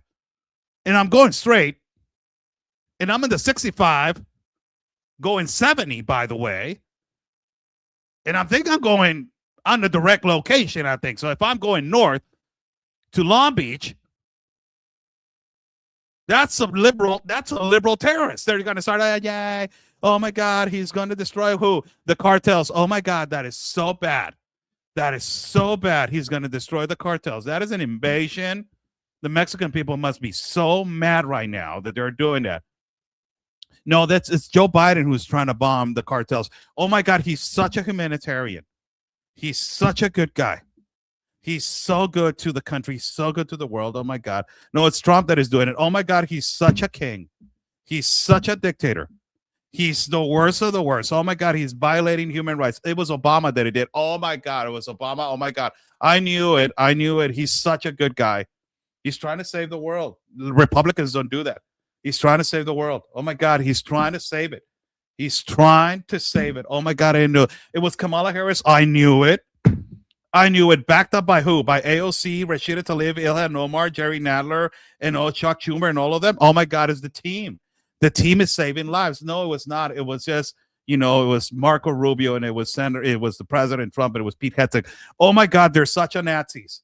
and I'm going straight, and I'm in the 65, going 70, by the way, and I think I'm going on the direct location. I think so. If I'm going north to Long Beach, that's a liberal terrorist. They're going to start, yay. Oh my God, he's going to destroy who? The cartels. Oh my God, that is so bad. That is so bad. He's going to destroy the cartels. That is an invasion. The Mexican people must be so mad right now that they're doing that. No, it's Joe Biden who's trying to bomb the cartels. Oh my God, he's such a humanitarian. He's such a good guy. He's so good to the country, so good to the world. Oh my God. No, it's Trump that is doing it. Oh my God, he's such a king. He's such a dictator. He's the worst of the worst. Oh my God, he's violating human rights. It was Obama that he did. Oh my God, it was Obama. Oh my God. I knew it. I knew it. He's such a good guy. He's trying to save the world. The Republicans don't do that. He's trying to save the world. Oh my God, he's trying to save it. He's trying to save it. Oh my God, I knew it. It was Kamala Harris. I knew it. I knew it. Backed up by who? By AOC, Rashida Tlaib, Ilhan Omar, Jerry Nadler, and Chuck Schumer, and all of them. Oh my God, it's the team. The team is saving lives. No, it was not. It was just, it was Marco Rubio, and it was the President Trump, and it was Pete Hegseth. Oh my God, they're such a Nazis.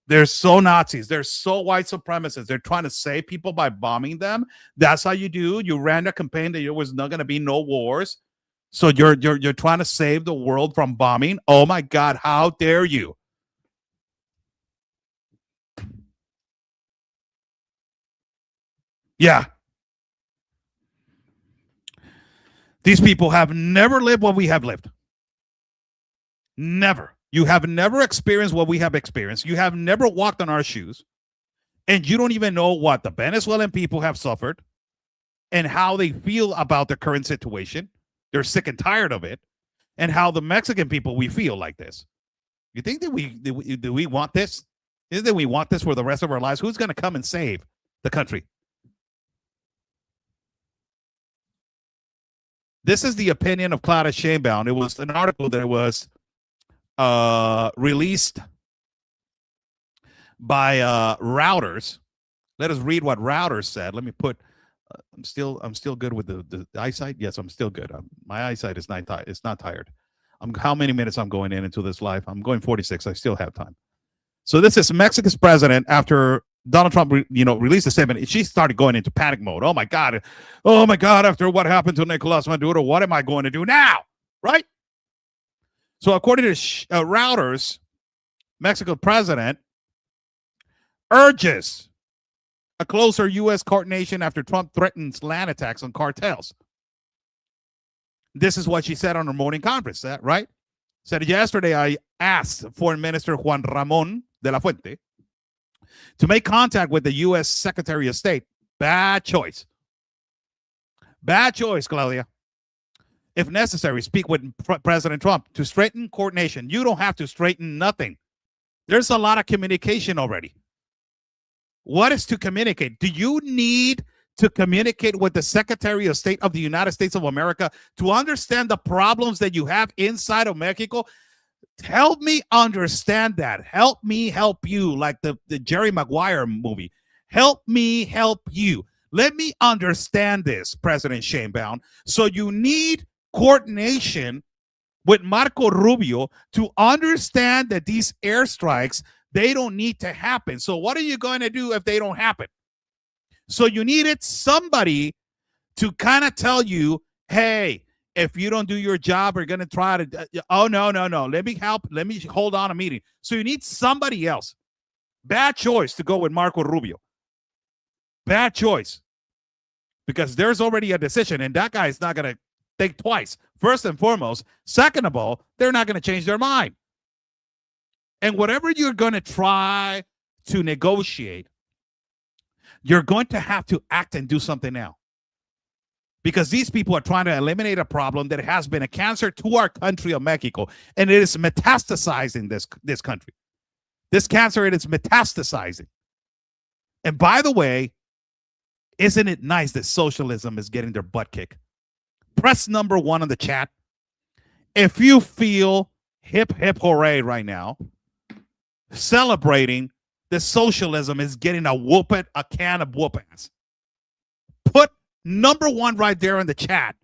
They're so Nazis. They're so white supremacists. They're trying to save people by bombing them. That's how you do. You ran a campaign that there was not going to be no wars. So you're trying to save the world from bombing. Oh my God, how dare you? Yeah. These people have never lived what we have lived. Never. You have never experienced what we have experienced. You have never walked on our shoes. And you don't even know what the Venezuelan people have suffered and how they feel about the current situation. They're sick and tired of it. And how the Mexican people, we feel like this. You think that do we want this? Is that we want this for the rest of our lives? Who's going to come and save the country? This is the opinion of Claudia Sheinbaum. It was an article that was released by Reuters. Let us read what Reuters said. Let me put. I'm still good with the eyesight. Yes, I'm still good. My eyesight is not tired. It's not tired. How many minutes I'm going into this live? I'm going 46. I still have time. So this is Mexico's president after Donald Trump, released a statement. She started going into panic mode. Oh my God! After what happened to Nicolas Maduro, what am I going to do now? Right? So according to Reuters, Mexico president urges a closer U.S. coordination after Trump threatens land attacks on cartels. This is what she said on her morning conference, right? Said yesterday, I asked Foreign Minister Juan Ramon de la Fuente to make contact with the U.S. Secretary of State. Bad choice. Bad choice, Claudia. If necessary, speak with President Trump to straighten coordination. You don't have to straighten nothing. There's a lot of communication already. What is to communicate? Do you need to communicate with the Secretary of State of the United States of America to understand the problems that you have inside of Mexico? Help me understand that. Help me help you, like the Jerry Maguire movie. Help me help you. Let me understand this, President Sheinbaum. So you need coordination with Marco Rubio to understand that these airstrikes, they don't need to happen. So what are you going to do if they don't happen? So you needed somebody to kind of tell you, hey, if you don't do your job, we're going to try to, no. Let me help. Let me hold on a meeting. So you need somebody else. Bad choice to go with Marco Rubio. Bad choice. Because there's already a decision, and that guy is not going to think twice. First and foremost. Second of all, they're not going to change their mind. And whatever you're going to try to negotiate, you're going to have to act and do something now. Because these people are trying to eliminate a problem that has been a cancer to our country of Mexico, and it is metastasizing this country. This cancer, it is metastasizing. And by the way, isn't it nice that socialism is getting their butt kicked? Press number 1 on the chat if you feel hip, hip, hooray right now, celebrating that socialism is getting a can of whoop ass. Put number 1 right there in the chat.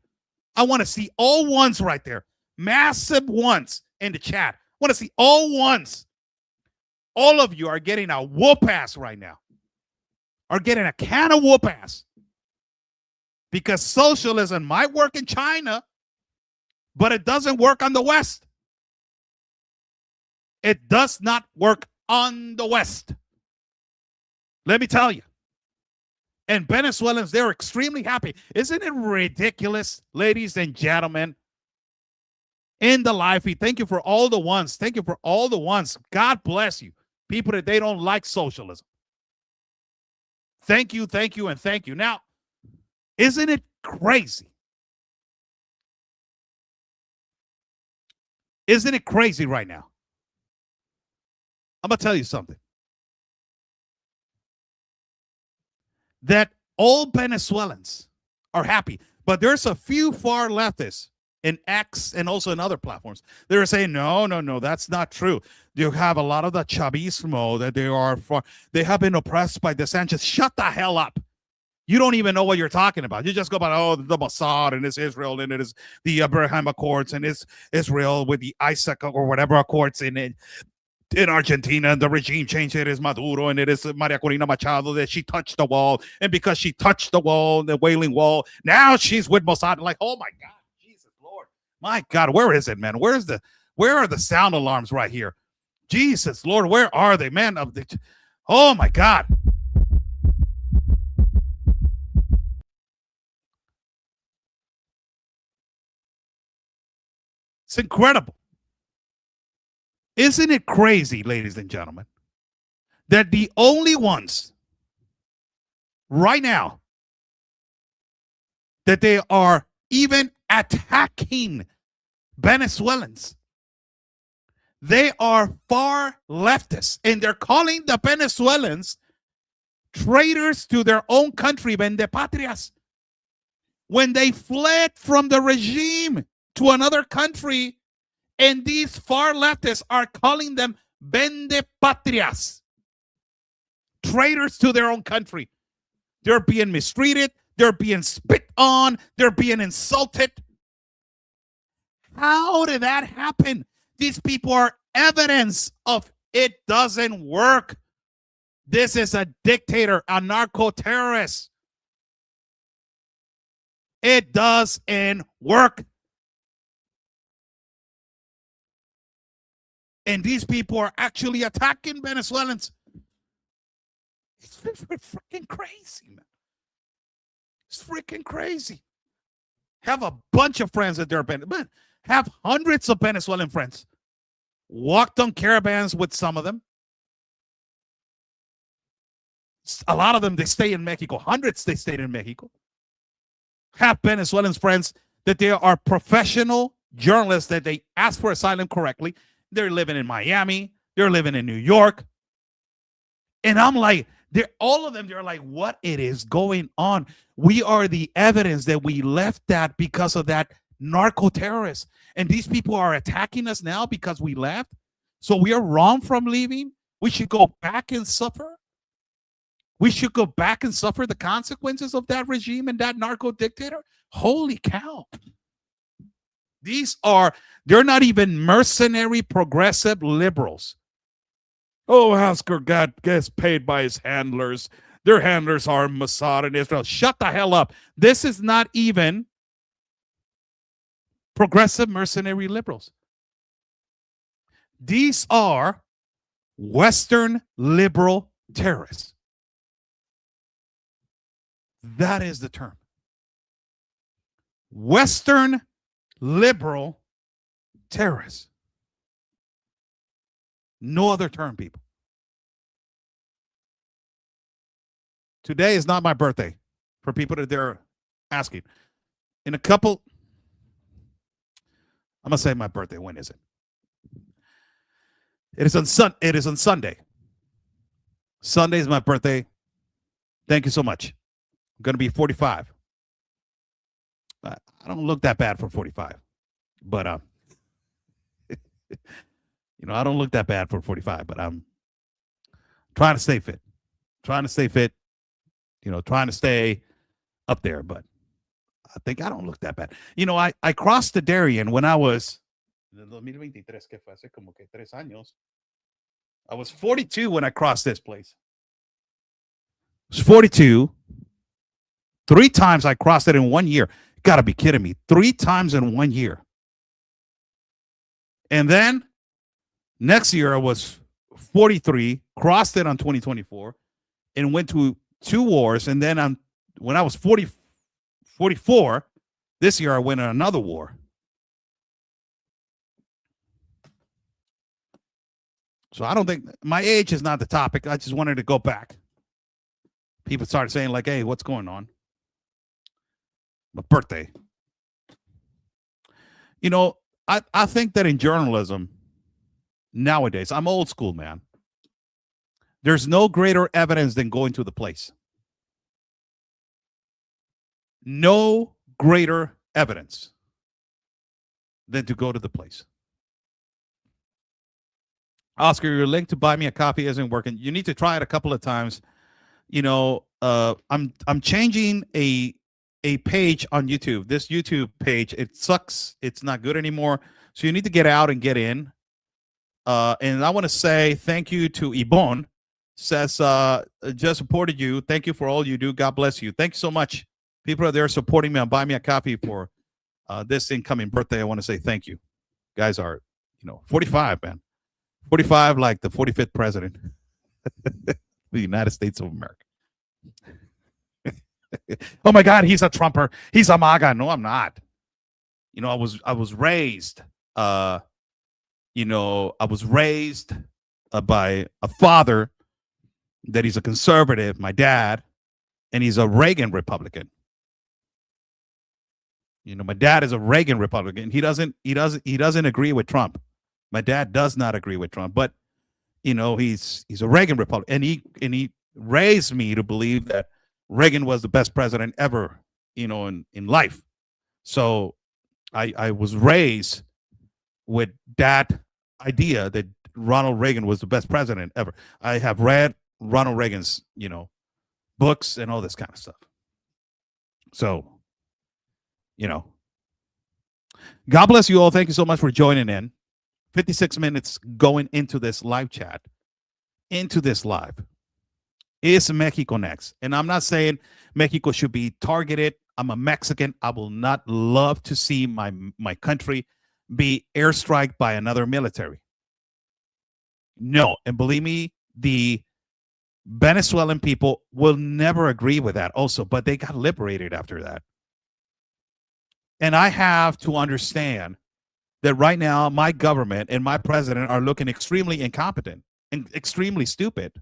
I want to see all ones right there. Massive ones in the chat. I want to see all ones. All of you are getting a whoop ass right now. Are getting a can of whoop ass. Because socialism might work in China, but it doesn't work on the West. It does not work on the West. Let me tell you. And Venezuelans, they're extremely happy. Isn't it ridiculous, ladies and gentlemen? In the live feed, thank you for all the ones. Thank you for all the ones. God bless you. People that they don't like socialism. Thank you, and thank you. Now, isn't it crazy? Isn't it crazy right now? I'm going to tell you something. That all Venezuelans are happy, but there's a few far leftists in X and also in other platforms. They're saying, no, that's not true. You have a lot of the Chavismo that they have been oppressed by the Sanchez. Shut the hell up. You don't even know what you're talking about. You just go about, the Mossad and it's Israel and it is the Abraham Accords and it's Israel with the Isaac or whatever Accords in Argentina. The regime change, it is Maduro and it is Maria Corina Machado that she touched the wall. And because she touched the wall, the Wailing Wall, now she's with Mossad. Like, oh my God, Jesus Lord. My God, where is it, man? Where are the sound alarms right here? Jesus Lord, where are they, man? Oh my God. It's incredible. Isn't it crazy, ladies and gentlemen, that the only ones right now that they are even attacking Venezuelans, they are far leftists, and they're calling the Venezuelans traitors to their own country, vendepatrias, when they fled from the regime to another country, and these far leftists are calling them vendepatrias, traitors to their own country. They're being mistreated. They're being spit on. They're being insulted. How did that happen? These people are evidence of it doesn't work. This is a dictator, a narco-terrorist. It doesn't work. And these people are actually attacking Venezuelans. It's freaking crazy, man. It's freaking crazy. Have a bunch of friends that they're Venezuelan. Have hundreds of Venezuelan friends. Walked on caravans with some of them. A lot of them, they stay in Mexico. Hundreds, they stayed in Mexico. Have Venezuelan friends that they are professional journalists that they ask for asylum correctly. They're living in Miami. They're living in New York. And I'm like, all of them, they're like, what it is going on? We are the evidence that we left that because of that narco-terrorist. And these people are attacking us now because we left. So we are wrong from leaving. We should go back and suffer. We should go back and suffer the consequences of that regime and that narco dictator. Holy cow. They're not even mercenary progressive liberals. Oh, Hasker gets paid by his handlers. Their handlers are Mossad and Israel. Shut the hell up. This is not even progressive mercenary liberals. These are Western liberal terrorists. That is the term. Western liberal terrorists. No other term, people. Today is not my birthday, for people that they're asking. In a couple, I'm gonna say my birthday. When is it? It is on Sunday. Sunday is my birthday. Thank you so much. I'm gonna be 45. I don't look that bad for 45, but I don't look that bad for 45, but I'm trying to stay fit. Trying to stay up there, but I think I don't look that bad. I crossed the Darien when I was I was 42 when I crossed this place. I was 42. 3 times I crossed it in 1 year. You gotta be kidding me. 3 times in 1 year. And then next year I was 43, crossed it on 2024, and went to 2 wars, and then when I was 44, this year I went on another war. So I don't think my age is not the topic. I just wanted to go back. People started saying like, "Hey, what's going on?" My birthday. You know, I think that in journalism nowadays, I'm old school, man. There's no greater evidence than going to the place. No greater evidence than to go to the place. Oscar, your link to buy me a coffee isn't working. You need to try it a couple of times. You know, I'm changing a page on YouTube. This YouTube page, it sucks. It's not good anymore. So you need to get out and get in. And I want to say thank you to Ibon. Says, just supported you. Thank you for all you do. God bless you. Thank you so much. People are there supporting me on Buy Me a Coffee for this incoming birthday. I want to say thank you. Guys are, 45, man. 45 like the 45th president of the United States of America. Oh my God, he's a Trumper. He's a MAGA. No, I'm not. I was raised by a father that he's a conservative, my dad, and he's a Reagan Republican. My dad is a Reagan Republican. He doesn't agree with Trump. My dad does not agree with Trump, but he's a Reagan Republican, and he raised me to believe that Reagan was the best president ever, in life. So I was raised with that idea that Ronald Reagan was the best president ever. I have read Ronald Reagan's, books and all this kind of stuff. So, God bless you all. Thank you so much for joining in. 56 minutes going into this live chat, into this live. Is Mexico next? And I'm not saying Mexico should be targeted. I'm a Mexican. I will not love to see my country be airstriked by another military. No. And believe me, the Venezuelan people will never agree with that also, but they got liberated after that. And I have to understand that right now my government and my president are looking extremely incompetent and extremely stupid.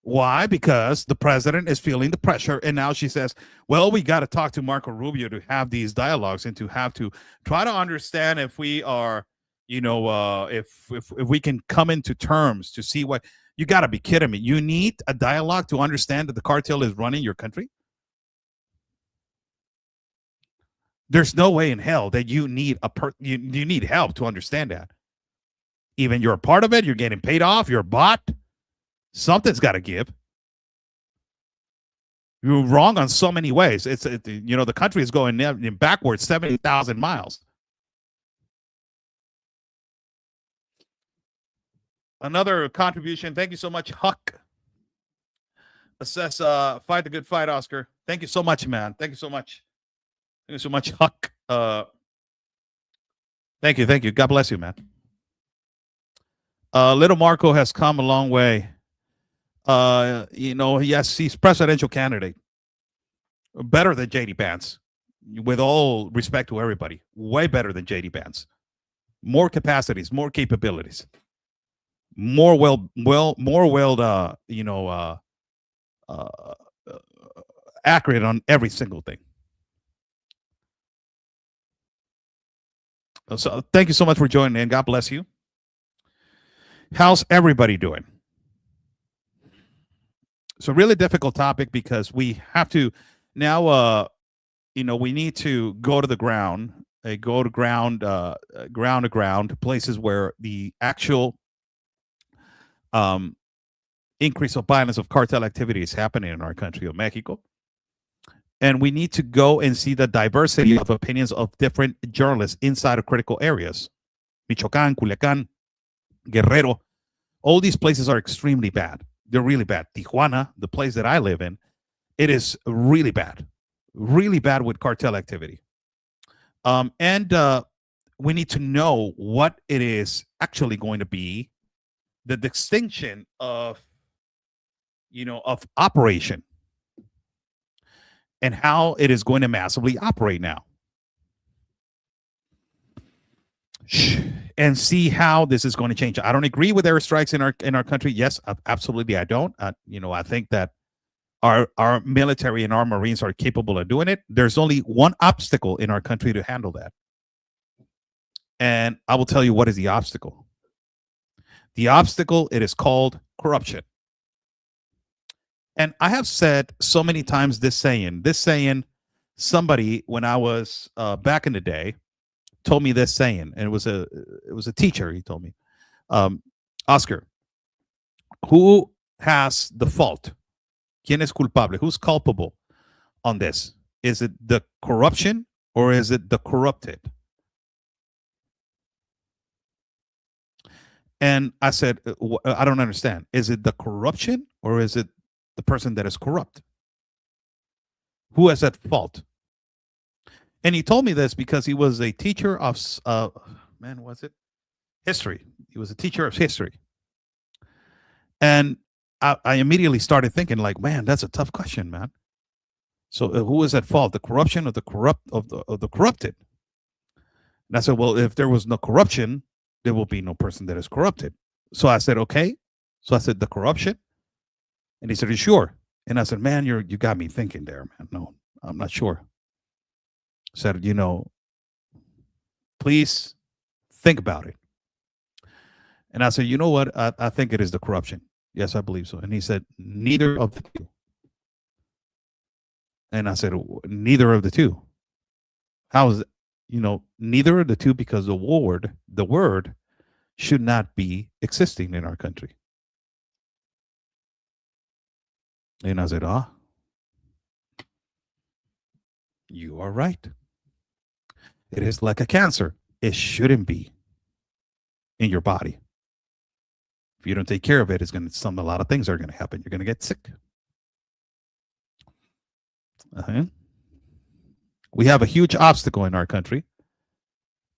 Why? Because the president is feeling the pressure, and now she says, well, we got to talk to Marco Rubio to have these dialogues and to have to try to understand if we are, if we can come into terms to see what. You got to be kidding me. You need a dialogue to understand that the cartel is running your country? There's no way in hell that you need you need help to understand that. Even you're a part of it, you're getting paid off, you're a bot. Something's got to give. You're wrong on so many ways. The country is going backwards 70,000 miles. Another contribution. Thank you so much, Huck. Assess fight the good fight, Oscar. Thank you so much, man. Thank you so much. Thank you so much, Huck. Thank you. God bless you, man. Little Marco has come a long way. Yes, he's presidential candidate. Better than JD Vance. With all respect to everybody. Way better than JD Vance. More capacities, more capabilities. More accurate on every single thing. So thank you so much for joining in. God bless you. How's everybody doing? It's a really difficult topic because we have to now, we need to go to the ground, ground to ground, places where the actual increase of violence of cartel activity is happening in our country of Mexico. And we need to go and see the diversity of opinions of different journalists inside of critical areas. Michoacán, Culiacán, Guerrero, all these places are extremely bad. They're really bad. Tijuana, the place that I live in, it is really bad with cartel activity. And we need to know what it is actually going to be, the distinction of, of operation and how it is going to massively operate now. And see how this is going to change. I don't agree with airstrikes in our country. Yes, absolutely, I don't. I think that our military and our Marines are capable of doing it. There's only one obstacle in our country to handle that, and I will tell you what is the obstacle. The obstacle, it is called corruption. And I have said so many times this saying. Somebody, when I was back in the day, told me this saying, and it was a teacher. He told me, Oscar, who has the fault? ¿Quién es culpable? Who's culpable on this? Is it the corruption or is it the corrupted? And I said, I don't understand. Is it the corruption or is it the person that is corrupt? Who has that fault? And he told me this because he was a teacher of, history. He was a teacher of history. And I immediately started thinking, like, man, that's a tough question, man. So who is at fault, the corruption or the corrupted? And I said, well, if there was no corruption, there will be no person that is corrupted. So I said, okay. So I said, the corruption? And he said, you sure? And I said, man, you got me thinking there, man. No, I'm not sure. Said, please think about it. And I said, you know what? I think it is the corruption. Yes, I believe so. And he said, neither of the two. And I said, neither of the two. How is it? Neither of the two, because the word should not be existing in our country. And I said, you are right. It is like a cancer. It shouldn't be in your body. If you don't take care of it, a lot of things are going to happen. You're going to get sick. We have a huge obstacle in our country,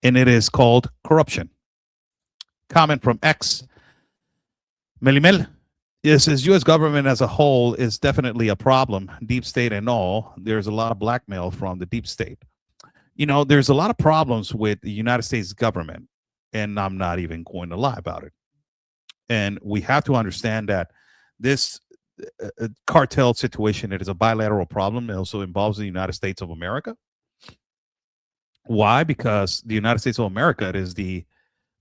and it is called corruption. Comment from X. Melimel. It says U.S. government as a whole is definitely a problem. Deep state and all. There's a lot of blackmail from the deep state. There's a lot of problems with the United States government, and I'm not even going to lie about it. And we have to understand that this cartel situation, it is a bilateral problem. It also involves the United States of America. Why? Because the United States of America is the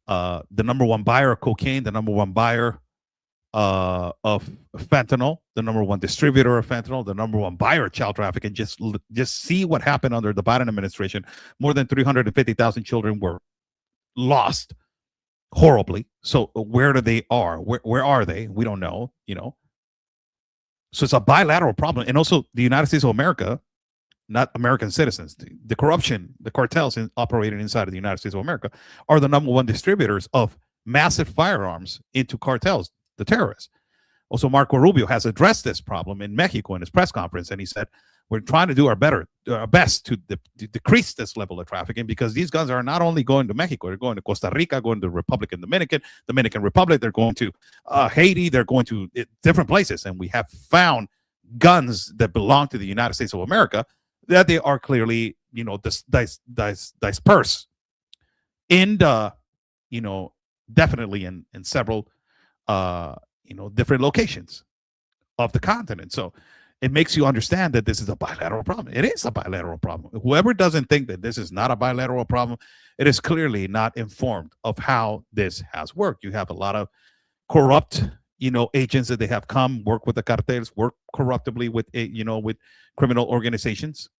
number one buyer of cocaine, the number one buyer of fentanyl, the number one distributor of fentanyl, the number one buyer of child trafficking. Just see what happened under the Biden administration. More than 350,000 children were lost horribly. So where they are? Where are they? We don't know. So it's a bilateral problem. And also the United States of America, not American citizens, the corruption, the cartels operating inside of the United States of America are the number one distributors of massive firearms into cartels, the terrorists. Also, Marco Rubio has addressed this problem in Mexico in his press conference, and he said, we're trying to do our best to decrease this level of trafficking, because these guns are not only going to Mexico, they're going to Costa Rica, going to Dominican Republic, they're going to Haiti, they're going to different places. And we have found guns that belong to the United States of America that they are clearly, dispersed in the, definitely in several, different locations of the continent. So it makes you understand that this is a bilateral problem. It is a bilateral problem. Whoever doesn't think that this is not a bilateral problem, it is clearly not informed of how this has worked. You have a lot of corrupt, agents that they have come work with the cartels, work corruptibly with, with criminal organizations,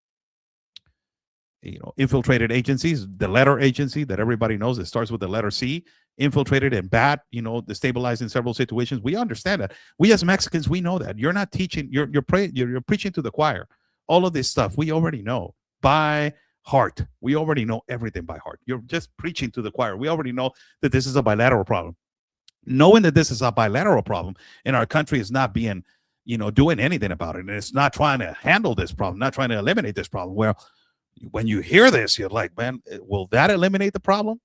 infiltrated agencies, the letter agency that everybody knows, it starts with the letter C, infiltrated and bad, destabilizing several situations. We understand that. We as Mexicans, we know that. You're not teaching, you're preaching to the choir. All of this stuff we already know by heart. We already know everything by heart. You're just preaching to the choir. We already know that this is a bilateral problem. Knowing that this is a bilateral problem and our country is not being, doing anything about it, and it's not trying to handle this problem, not trying to eliminate this problem. Well, when you hear this, you're like, man, will that eliminate the problem?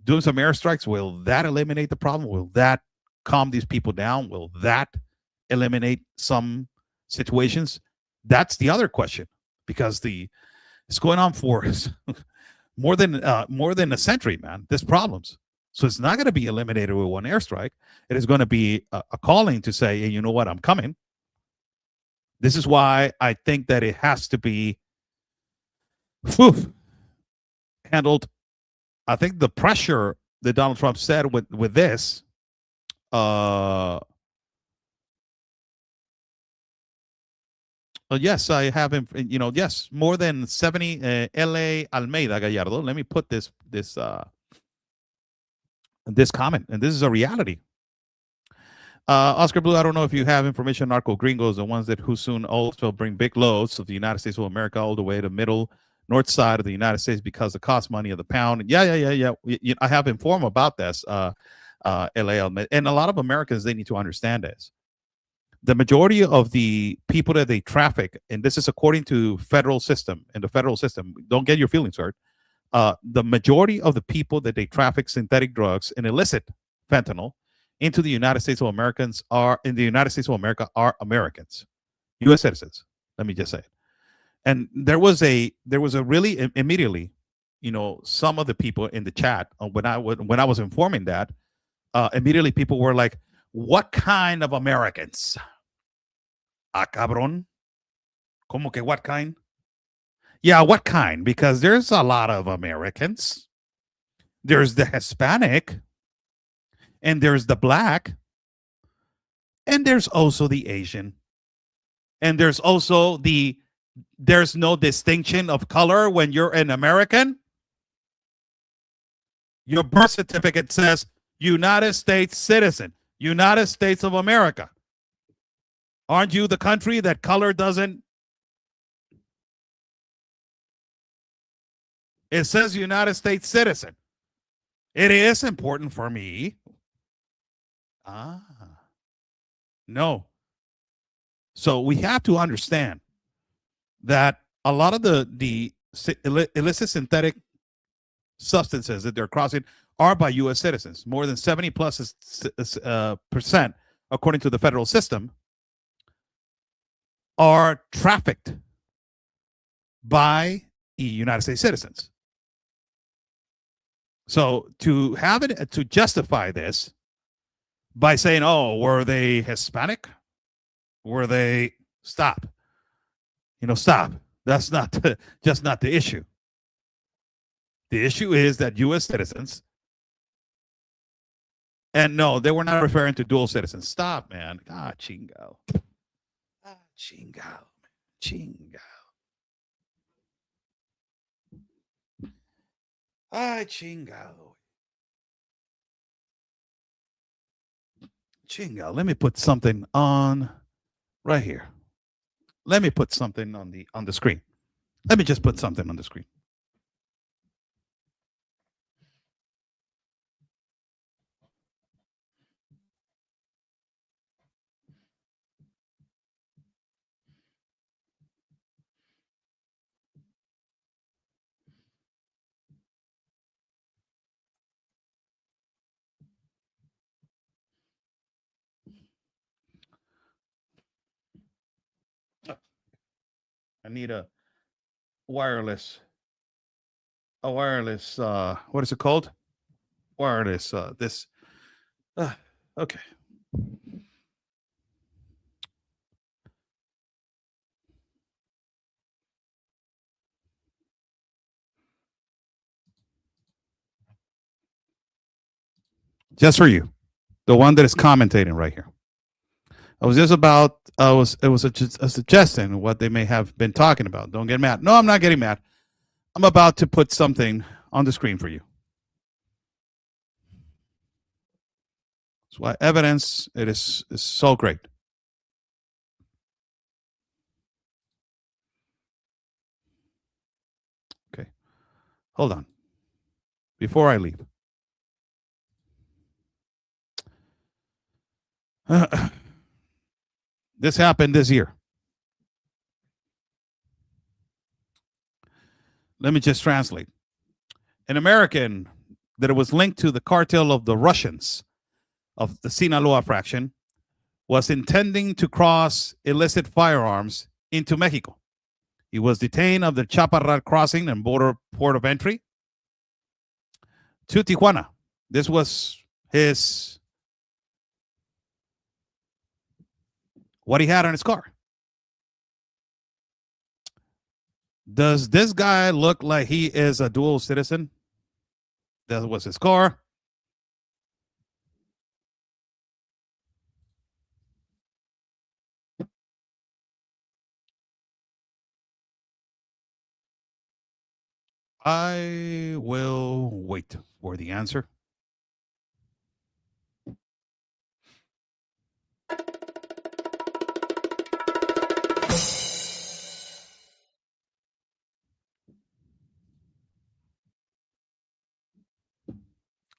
Doing some airstrikes, will that eliminate the problem? Will that calm these people down? Will that eliminate some situations? That's the other question, because it's going on for more than a century, man. There's problems. So it's not going to be eliminated with one airstrike. It is going to be a calling to say, hey, you know what, I'm coming. This is why I think that it has to be handled. I think the pressure that Donald Trump said with this, yes, I have him. Yes, more than 70. L.A. Almeida Gallardo. Let me put this comment, and this is a reality. Oscar Blue, I don't know if you have information. Narco gringos, the ones who soon also bring big loads of the United States of America all the way to middle north side of the United States because the cost money of the pound. Yeah. I have informed about this. L.A. and a lot of Americans, they need to understand this. The majority of the people that they traffic, and this is according to federal system, and the federal system, don't get your feelings hurt. The majority of the people that they traffic synthetic drugs and illicit fentanyl into the United States of Americans are Americans, U.S. citizens. Let me just say it. And there was a really immediately, some of the people in the chat when I was informing that, immediately people were like, what kind of Americans? Ah, cabrón. ¿Cómo que what kind? Yeah, what kind? Because there's a lot of Americans. There's the Hispanic, and there's the black, and there's also the Asian, and there's also there's no distinction of color when you're an American. Your birth certificate says United States citizen, United States of America. Aren't you the country that color doesn't? It says United States citizen. It is important for me. No. So we have to understand that a lot of the illicit synthetic substances that they're crossing are by U.S. citizens. More than 70% according to the federal system, are trafficked by United States citizens. So to justify this by saying, oh, were they Hispanic? Were they stop? Stop. That's just not the issue. The issue is that U.S. citizens, and no, they were not referring to dual citizens. Stop, man. Chingo. Chingo. Chingo. Chingo. Let me put something on right here. Let me put something on the screen. Let me just put something on the screen. I need a wireless, what is it called? Wireless, okay. Just for you, the one that is commentating right here. It was a suggestion of what they may have been talking about. Don't get mad. No, I'm not getting mad. I'm about to put something on the screen for you. That's why evidence is so great. Okay. Hold on. Before I leave. This happened this year. Let me just translate. An American that was linked to the cartel of the Russians of the Sinaloa fraction was intending to cross illicit firearms into Mexico. He was detained at the Chaparral crossing and border port of entry to Tijuana. This was what he had on his car. Does this guy look like he is a dual citizen? That was his car. I will wait for the answer.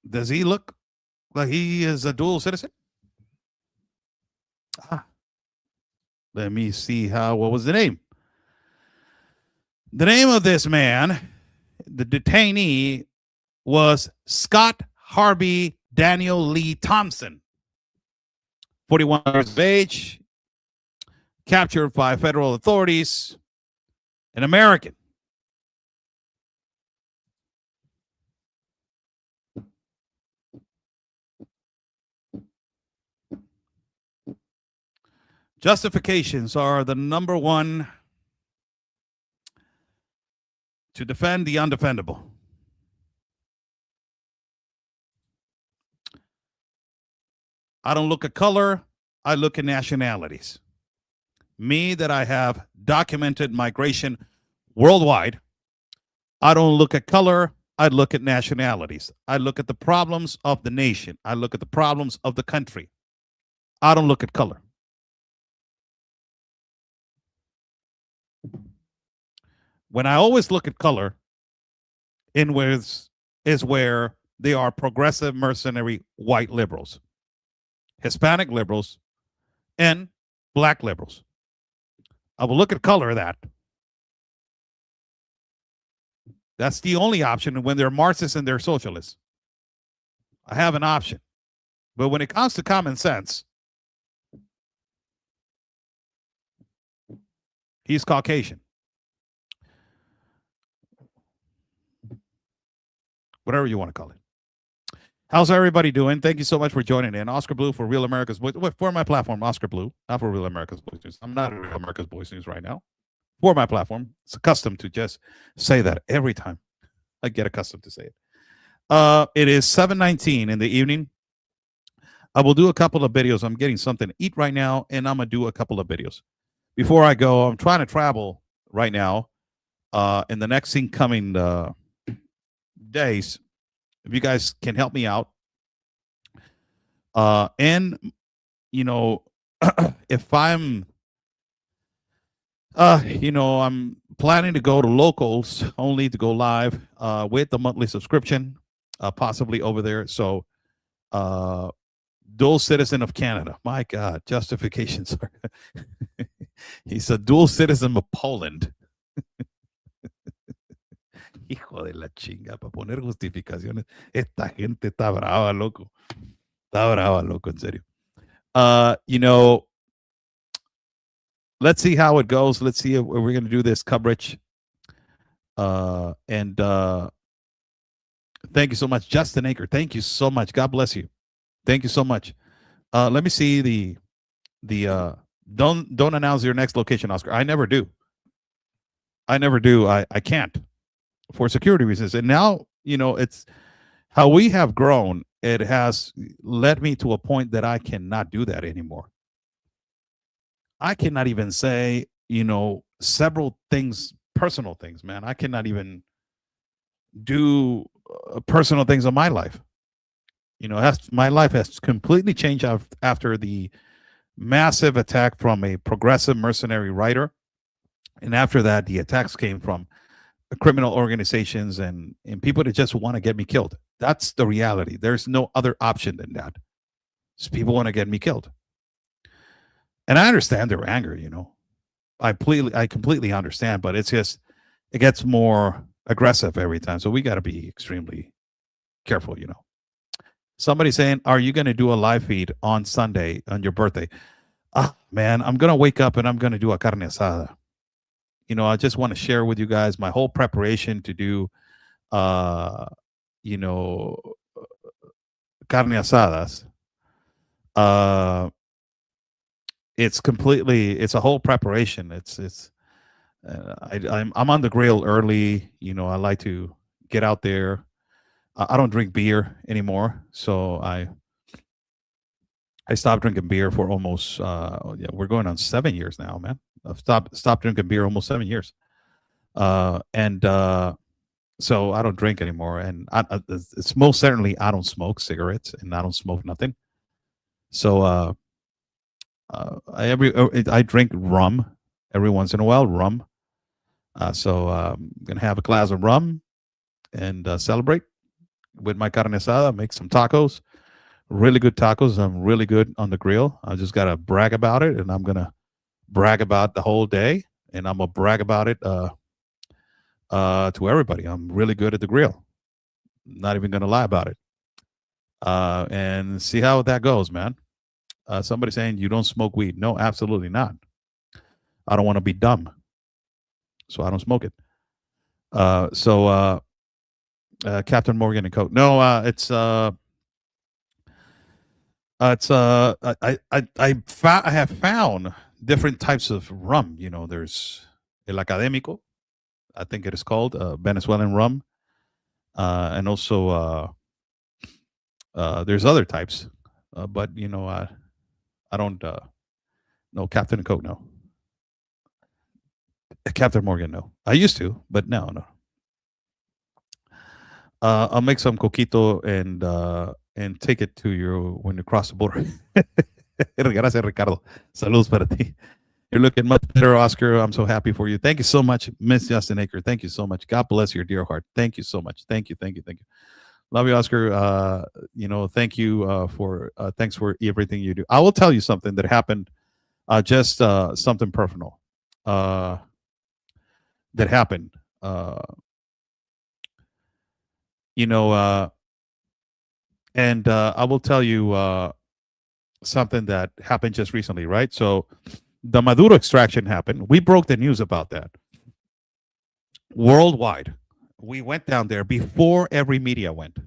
Does he look like he is a dual citizen? Let me see what was the name? The name of this man, the detainee, was Scott Harvey Daniel Lee Thompson, 41 years of age, captured by federal authorities, an American. Justifications are the number one to defend the undefendable. I don't look at color, I look at nationalities. Me, that I have documented migration worldwide, I don't look at color, I look at nationalities. I look at the problems of the nation. I look at the problems of the country. I don't look at color. When I always look at color, is where they are progressive, mercenary, white liberals, Hispanic liberals, and black liberals. I will look at color of that. That's the only option when they're Marxists and they're socialists. I have an option. But when it comes to common sense, he's Caucasian. Whatever you want to call it. How's everybody doing? Thank you so much for joining in. Oscar Blue for Real America's Voice. For my platform, Oscar Blue, not for Real America's Voice News. I'm not at Real America's Voice News right now. For my platform, it's accustomed to just say that every time. I get accustomed to say it. It is 7:19 in the evening. I will do a couple of videos. I'm getting something to eat right now, and I'm going to do a couple of videos. Before I go, I'm trying to travel right now in the next incoming days. If you guys can help me out. And, you know, if I'm, I'm planning to go to locals only to go live with the monthly subscription, possibly over there. So, dual citizen of Canada. My God, justifications are. He's a dual citizen of Poland. Hijo de la chinga, para poner justificaciones. Esta gente está brava, loco. Está brava, loco, en serio. Let's see how it goes. Let's see if we're going to do this coverage. And thank you so much, Justin Anchor. Thank you so much. God bless you. Thank you so much. Let me see the don't announce your next location, Oscar. I never do. I can't, for security reasons. And now, it's how we have grown. It has led me to a point that I cannot do that anymore. I cannot even say, several things, personal things, man. I cannot even do personal things in my life. My life has completely changed after the massive attack from a progressive mercenary writer. And after that, the attacks came from criminal organizations and people that just want to get me killed. That's the reality. There's no other option than that. Just people want to get me killed. And I understand their anger, I completely understand, but it's just, it gets more aggressive every time. So we got to be extremely careful, Somebody saying, are you going to do a live feed on Sunday on your birthday? Man, I'm gonna wake up and I'm gonna do a carne asada. You know, I just want to share with you guys my whole preparation to do, uh, you know, carne asadas. Uh, it's a whole preparation. I'm on the grill early. You know, I like to get out there. I don't drink beer anymore, so I stopped drinking beer for almost yeah, we're going on 7 years now, man. I've stopped drinking beer almost 7 years. And so I don't drink anymore, and it's most certainly I don't smoke cigarettes and I don't smoke nothing. So I drink rum every once in a while, rum. So I'm gonna have a glass of rum and celebrate with my carne asada. Make some tacos, really good tacos. I'm really good on the grill. I just gotta brag about it, and I'm gonna brag about the whole day, and I'm gonna brag about it to everybody. I'm really good at the grill. Not even gonna lie about it. And see how that goes, man. Somebody saying you don't smoke weed. No, absolutely not. I don't want to be dumb, so I don't smoke it. Captain Morgan and Coke. No, I have found different types of rum. You know, there's El Académico, I think it is called, Venezuelan rum, and also there's other types, but you know, I don't no Captain and Coke, no. Captain Morgan, no. I used to, but no. I'll make some coquito and take it to you when you cross the border. Gracias, Ricardo. Saludos para ti. You're looking much better, Oscar. I'm so happy for you. Thank you so much, Miss Justin Aker. Thank you so much. God bless your dear heart. Thank you so much. Thank you. Love you, Oscar. You know, thank you for thanks for everything you do. I will tell you something that happened. Just something personal that happened. You know, and I will tell you something that happened just recently, right? So the Maduro extraction happened. We broke the news about that worldwide. We went down there before every media went.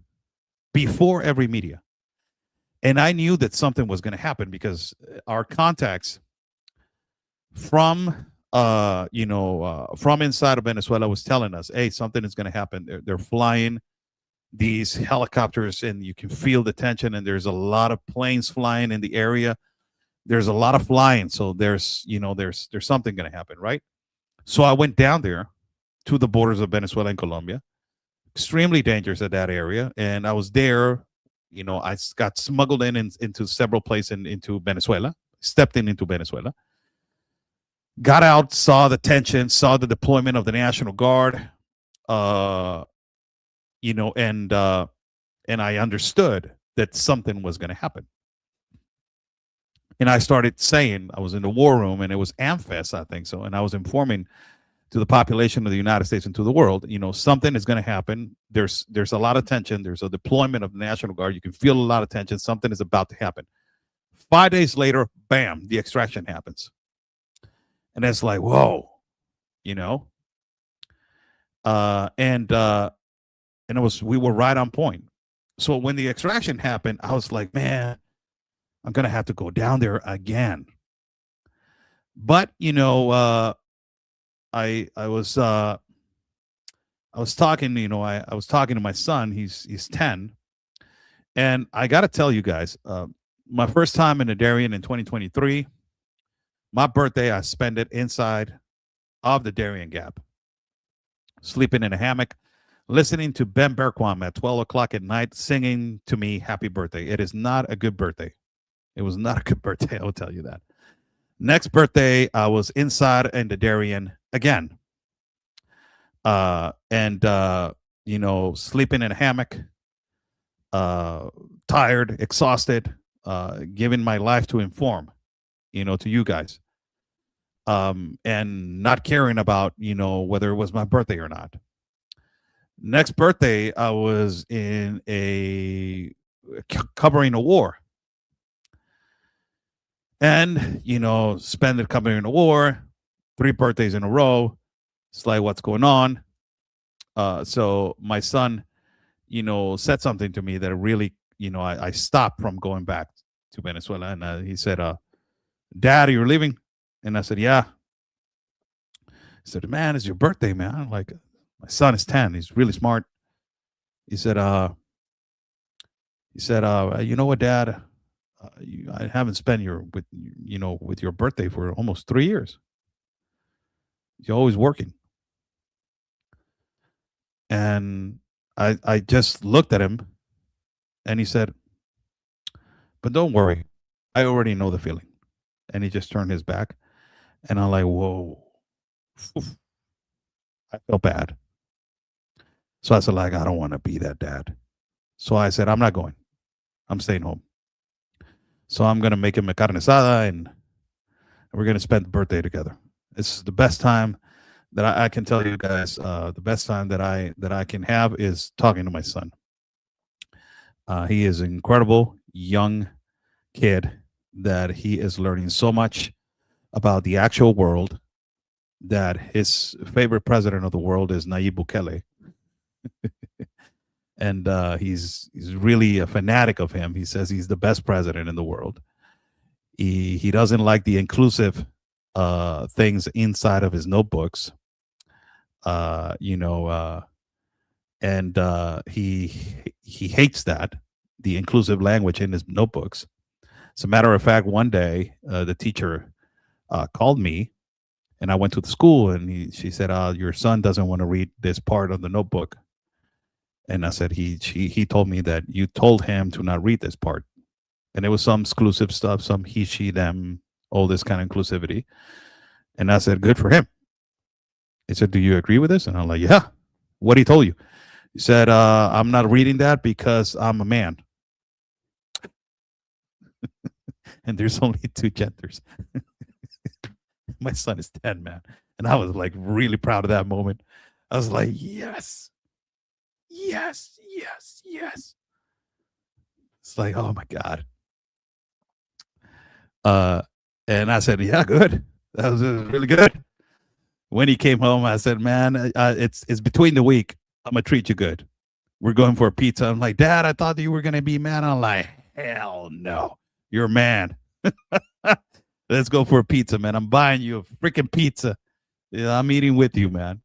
Before every media. And I knew that something was going to happen because our contacts from from inside of Venezuela was telling us, hey, something is going to happen. They're flying these helicopters and you can feel the tension, and there's a lot of planes flying in the area. There's a lot of flying, so there's something going to happen, right? So I went down there to the borders of Venezuela and Colombia. Extremely dangerous at that area, and I was there. You know, I got smuggled into several places into Venezuela. Stepped into Venezuela. Got out, saw the tension, saw the deployment of the National Guard. You know, and I understood that something was going to happen. And I started saying, I was in the war room, and it was AmFest, I think so, and I was informing to the population of the United States and to the world, you know, something is going to happen. There's a lot of tension. There's a deployment of the National Guard. You can feel a lot of tension. Something is about to happen. 5 days later, bam, the extraction happens. And it's like, whoa, you know. We were right on point. So when the extraction happened, I was like, man, I'm gonna have to go down there again. But you know, I was talking, you know, I was talking to my son. He's 10, and I got to tell you guys, my first time in the Darien in 2023, my birthday, I spent it inside of the Darien Gap, sleeping in a hammock, listening to Ben Bergquam at 12 o'clock at night singing to me happy birthday. It is not a good birthday. It was not a good birthday, I will tell you that. Next birthday, I was inside in the Darien again. You know, sleeping in a hammock, tired, exhausted, giving my life to inform, you know, to you guys. And not caring about, you know, whether it was my birthday or not. Next birthday, I was in covering a war. And, spend it coming in a war, 3 birthdays in a row. It's like, what's going on? So my son, said something to me that really, I stopped from going back to Venezuela. And he said, Dad, you're leaving? And I said, yeah. He said, man, it's your birthday, man. I'm like, my son is 10. He's really smart. He said, you know what, Dad? I haven't spent with your birthday for almost 3 years. You're always working. And I just looked at him, and he said, but don't worry, I already know the feeling. And he just turned his back, and I'm like, whoa. Oof. I felt bad. So I said, like, I don't want to be that dad. So I said, I'm not going. I'm staying home. So I'm going to make him a carne asada, and we're going to spend the birthday together. It's the best time that I can tell you guys. The best time that I can have is talking to my son. He is an incredible young kid that he is learning so much about the actual world, that his favorite president of the world is Nayib Bukele. And he's really a fanatic of him. He says he's the best president in the world. He doesn't like the inclusive things inside of his notebooks. And he hates that, the inclusive language in his notebooks. As a matter of fact, one day the teacher called me, and I went to the school, and she said, your son doesn't want to read this part of the notebook. And I said, he told me that you told him to not read this part. And it was some exclusive stuff, some he, she, them, all this kind of inclusivity. And I said, good for him. He said, do you agree with this? And I'm like, yeah. What he told you? He said, I'm not reading that because I'm a man. And there's only 2 genders. My son is 10, man. And I was like really proud of that moment. I was like, yes. Yes, yes, yes. It's like, oh my God. And I said, yeah, good. That was really good. When he came home, I said, man, it's between the week. I'm gonna treat you good. We're going for a pizza. I'm like, Dad, I thought you were gonna be man. I'm like, hell no, you're a man. Let's go for a pizza, man. I'm buying you a freaking pizza. Yeah, I'm eating with you, man.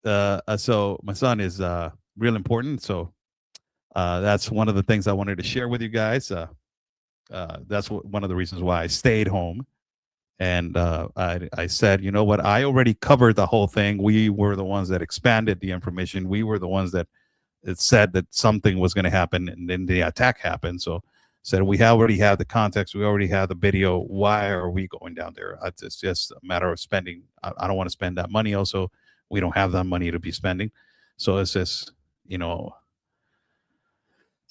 So my son is real important. So that's one of the things I wanted to share with you guys. That's one of the reasons why I stayed home. And I said, you know what? I already covered the whole thing. We were the ones that expanded the information. We were the ones that it said that something was going to happen, and then the attack happened. So said we already have the context. We already have the video. Why are we going down there? It's just a matter of spending. I don't want to spend that money. Also, we don't have that money to be spending. So it's just, I'm not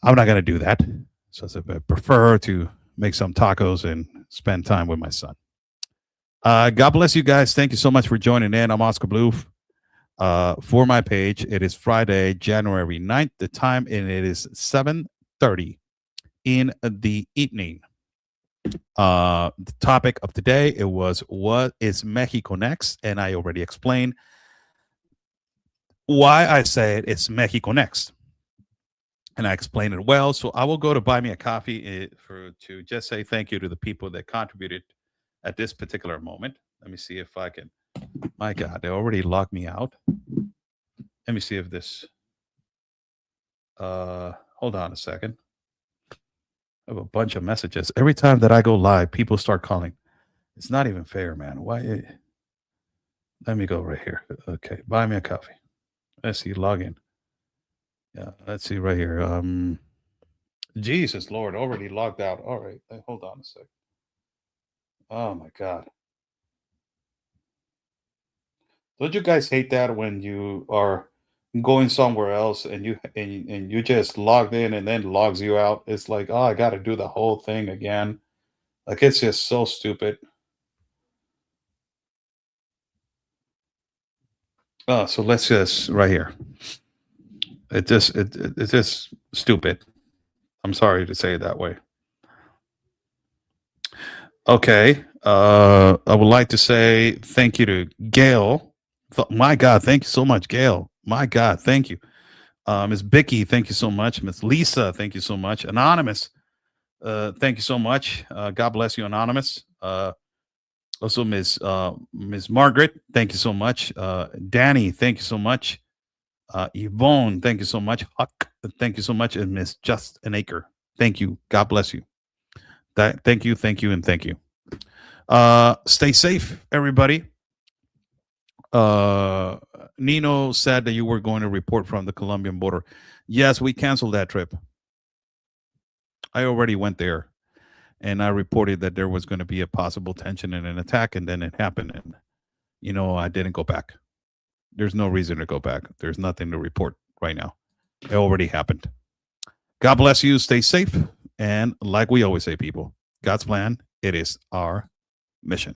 going to do that. So I prefer to make some tacos and spend time with my son. God bless you guys. Thank you so much for joining in. I'm Oscar Bloof. For my page, it is Friday, January 9th. The time, and it is 7:30 in the evening. The topic of today, it was, what is Mexico next? And I already explained why I said it's Mexico next. And I explained it well. So I will go to buy me a coffee to just say thank you to the people that contributed at this particular moment. Let me see if I can. My God, they already locked me out. Let me see if this. Hold on a second. I have a bunch of messages. Every time that I go live, people start calling. It's not even fair, man. Why? Let me go right here. Okay, buy me a coffee. Let's see, log in. Yeah, let's see right here. Jesus Lord, already logged out. All right, hold on a second. Oh my God. Don't you guys hate that when you are going somewhere else and you just logged in and then logs you out? It's like, oh, I got to do the whole thing again. Like, it's just so stupid. Oh, so let's just right here. It's just stupid. I'm sorry to say it that way. Okay. I would like to say thank you to Gail. My God, thank you so much, Gail. My God, thank you. Miss Bicky, thank you so much. Miss Lisa, thank you so much. Anonymous, thank you so much. God bless you, Anonymous. Also, Miss Margaret, thank you so much. Danny, thank you so much. Yvonne, thank you so much. Huck, thank you so much. And Miss Just an Acre, thank you. God bless you. Thank you, and thank you. Stay safe, everybody. Nino said that you were going to report from the Colombian border. Yes, we canceled that trip. I already went there, and I reported that there was going to be a possible tension and an attack, and then it happened, and I didn't go back. There's no reason to go back. There's nothing to report right now. It already happened. God bless you. Stay safe. And like we always say, people, God's plan, it is our mission.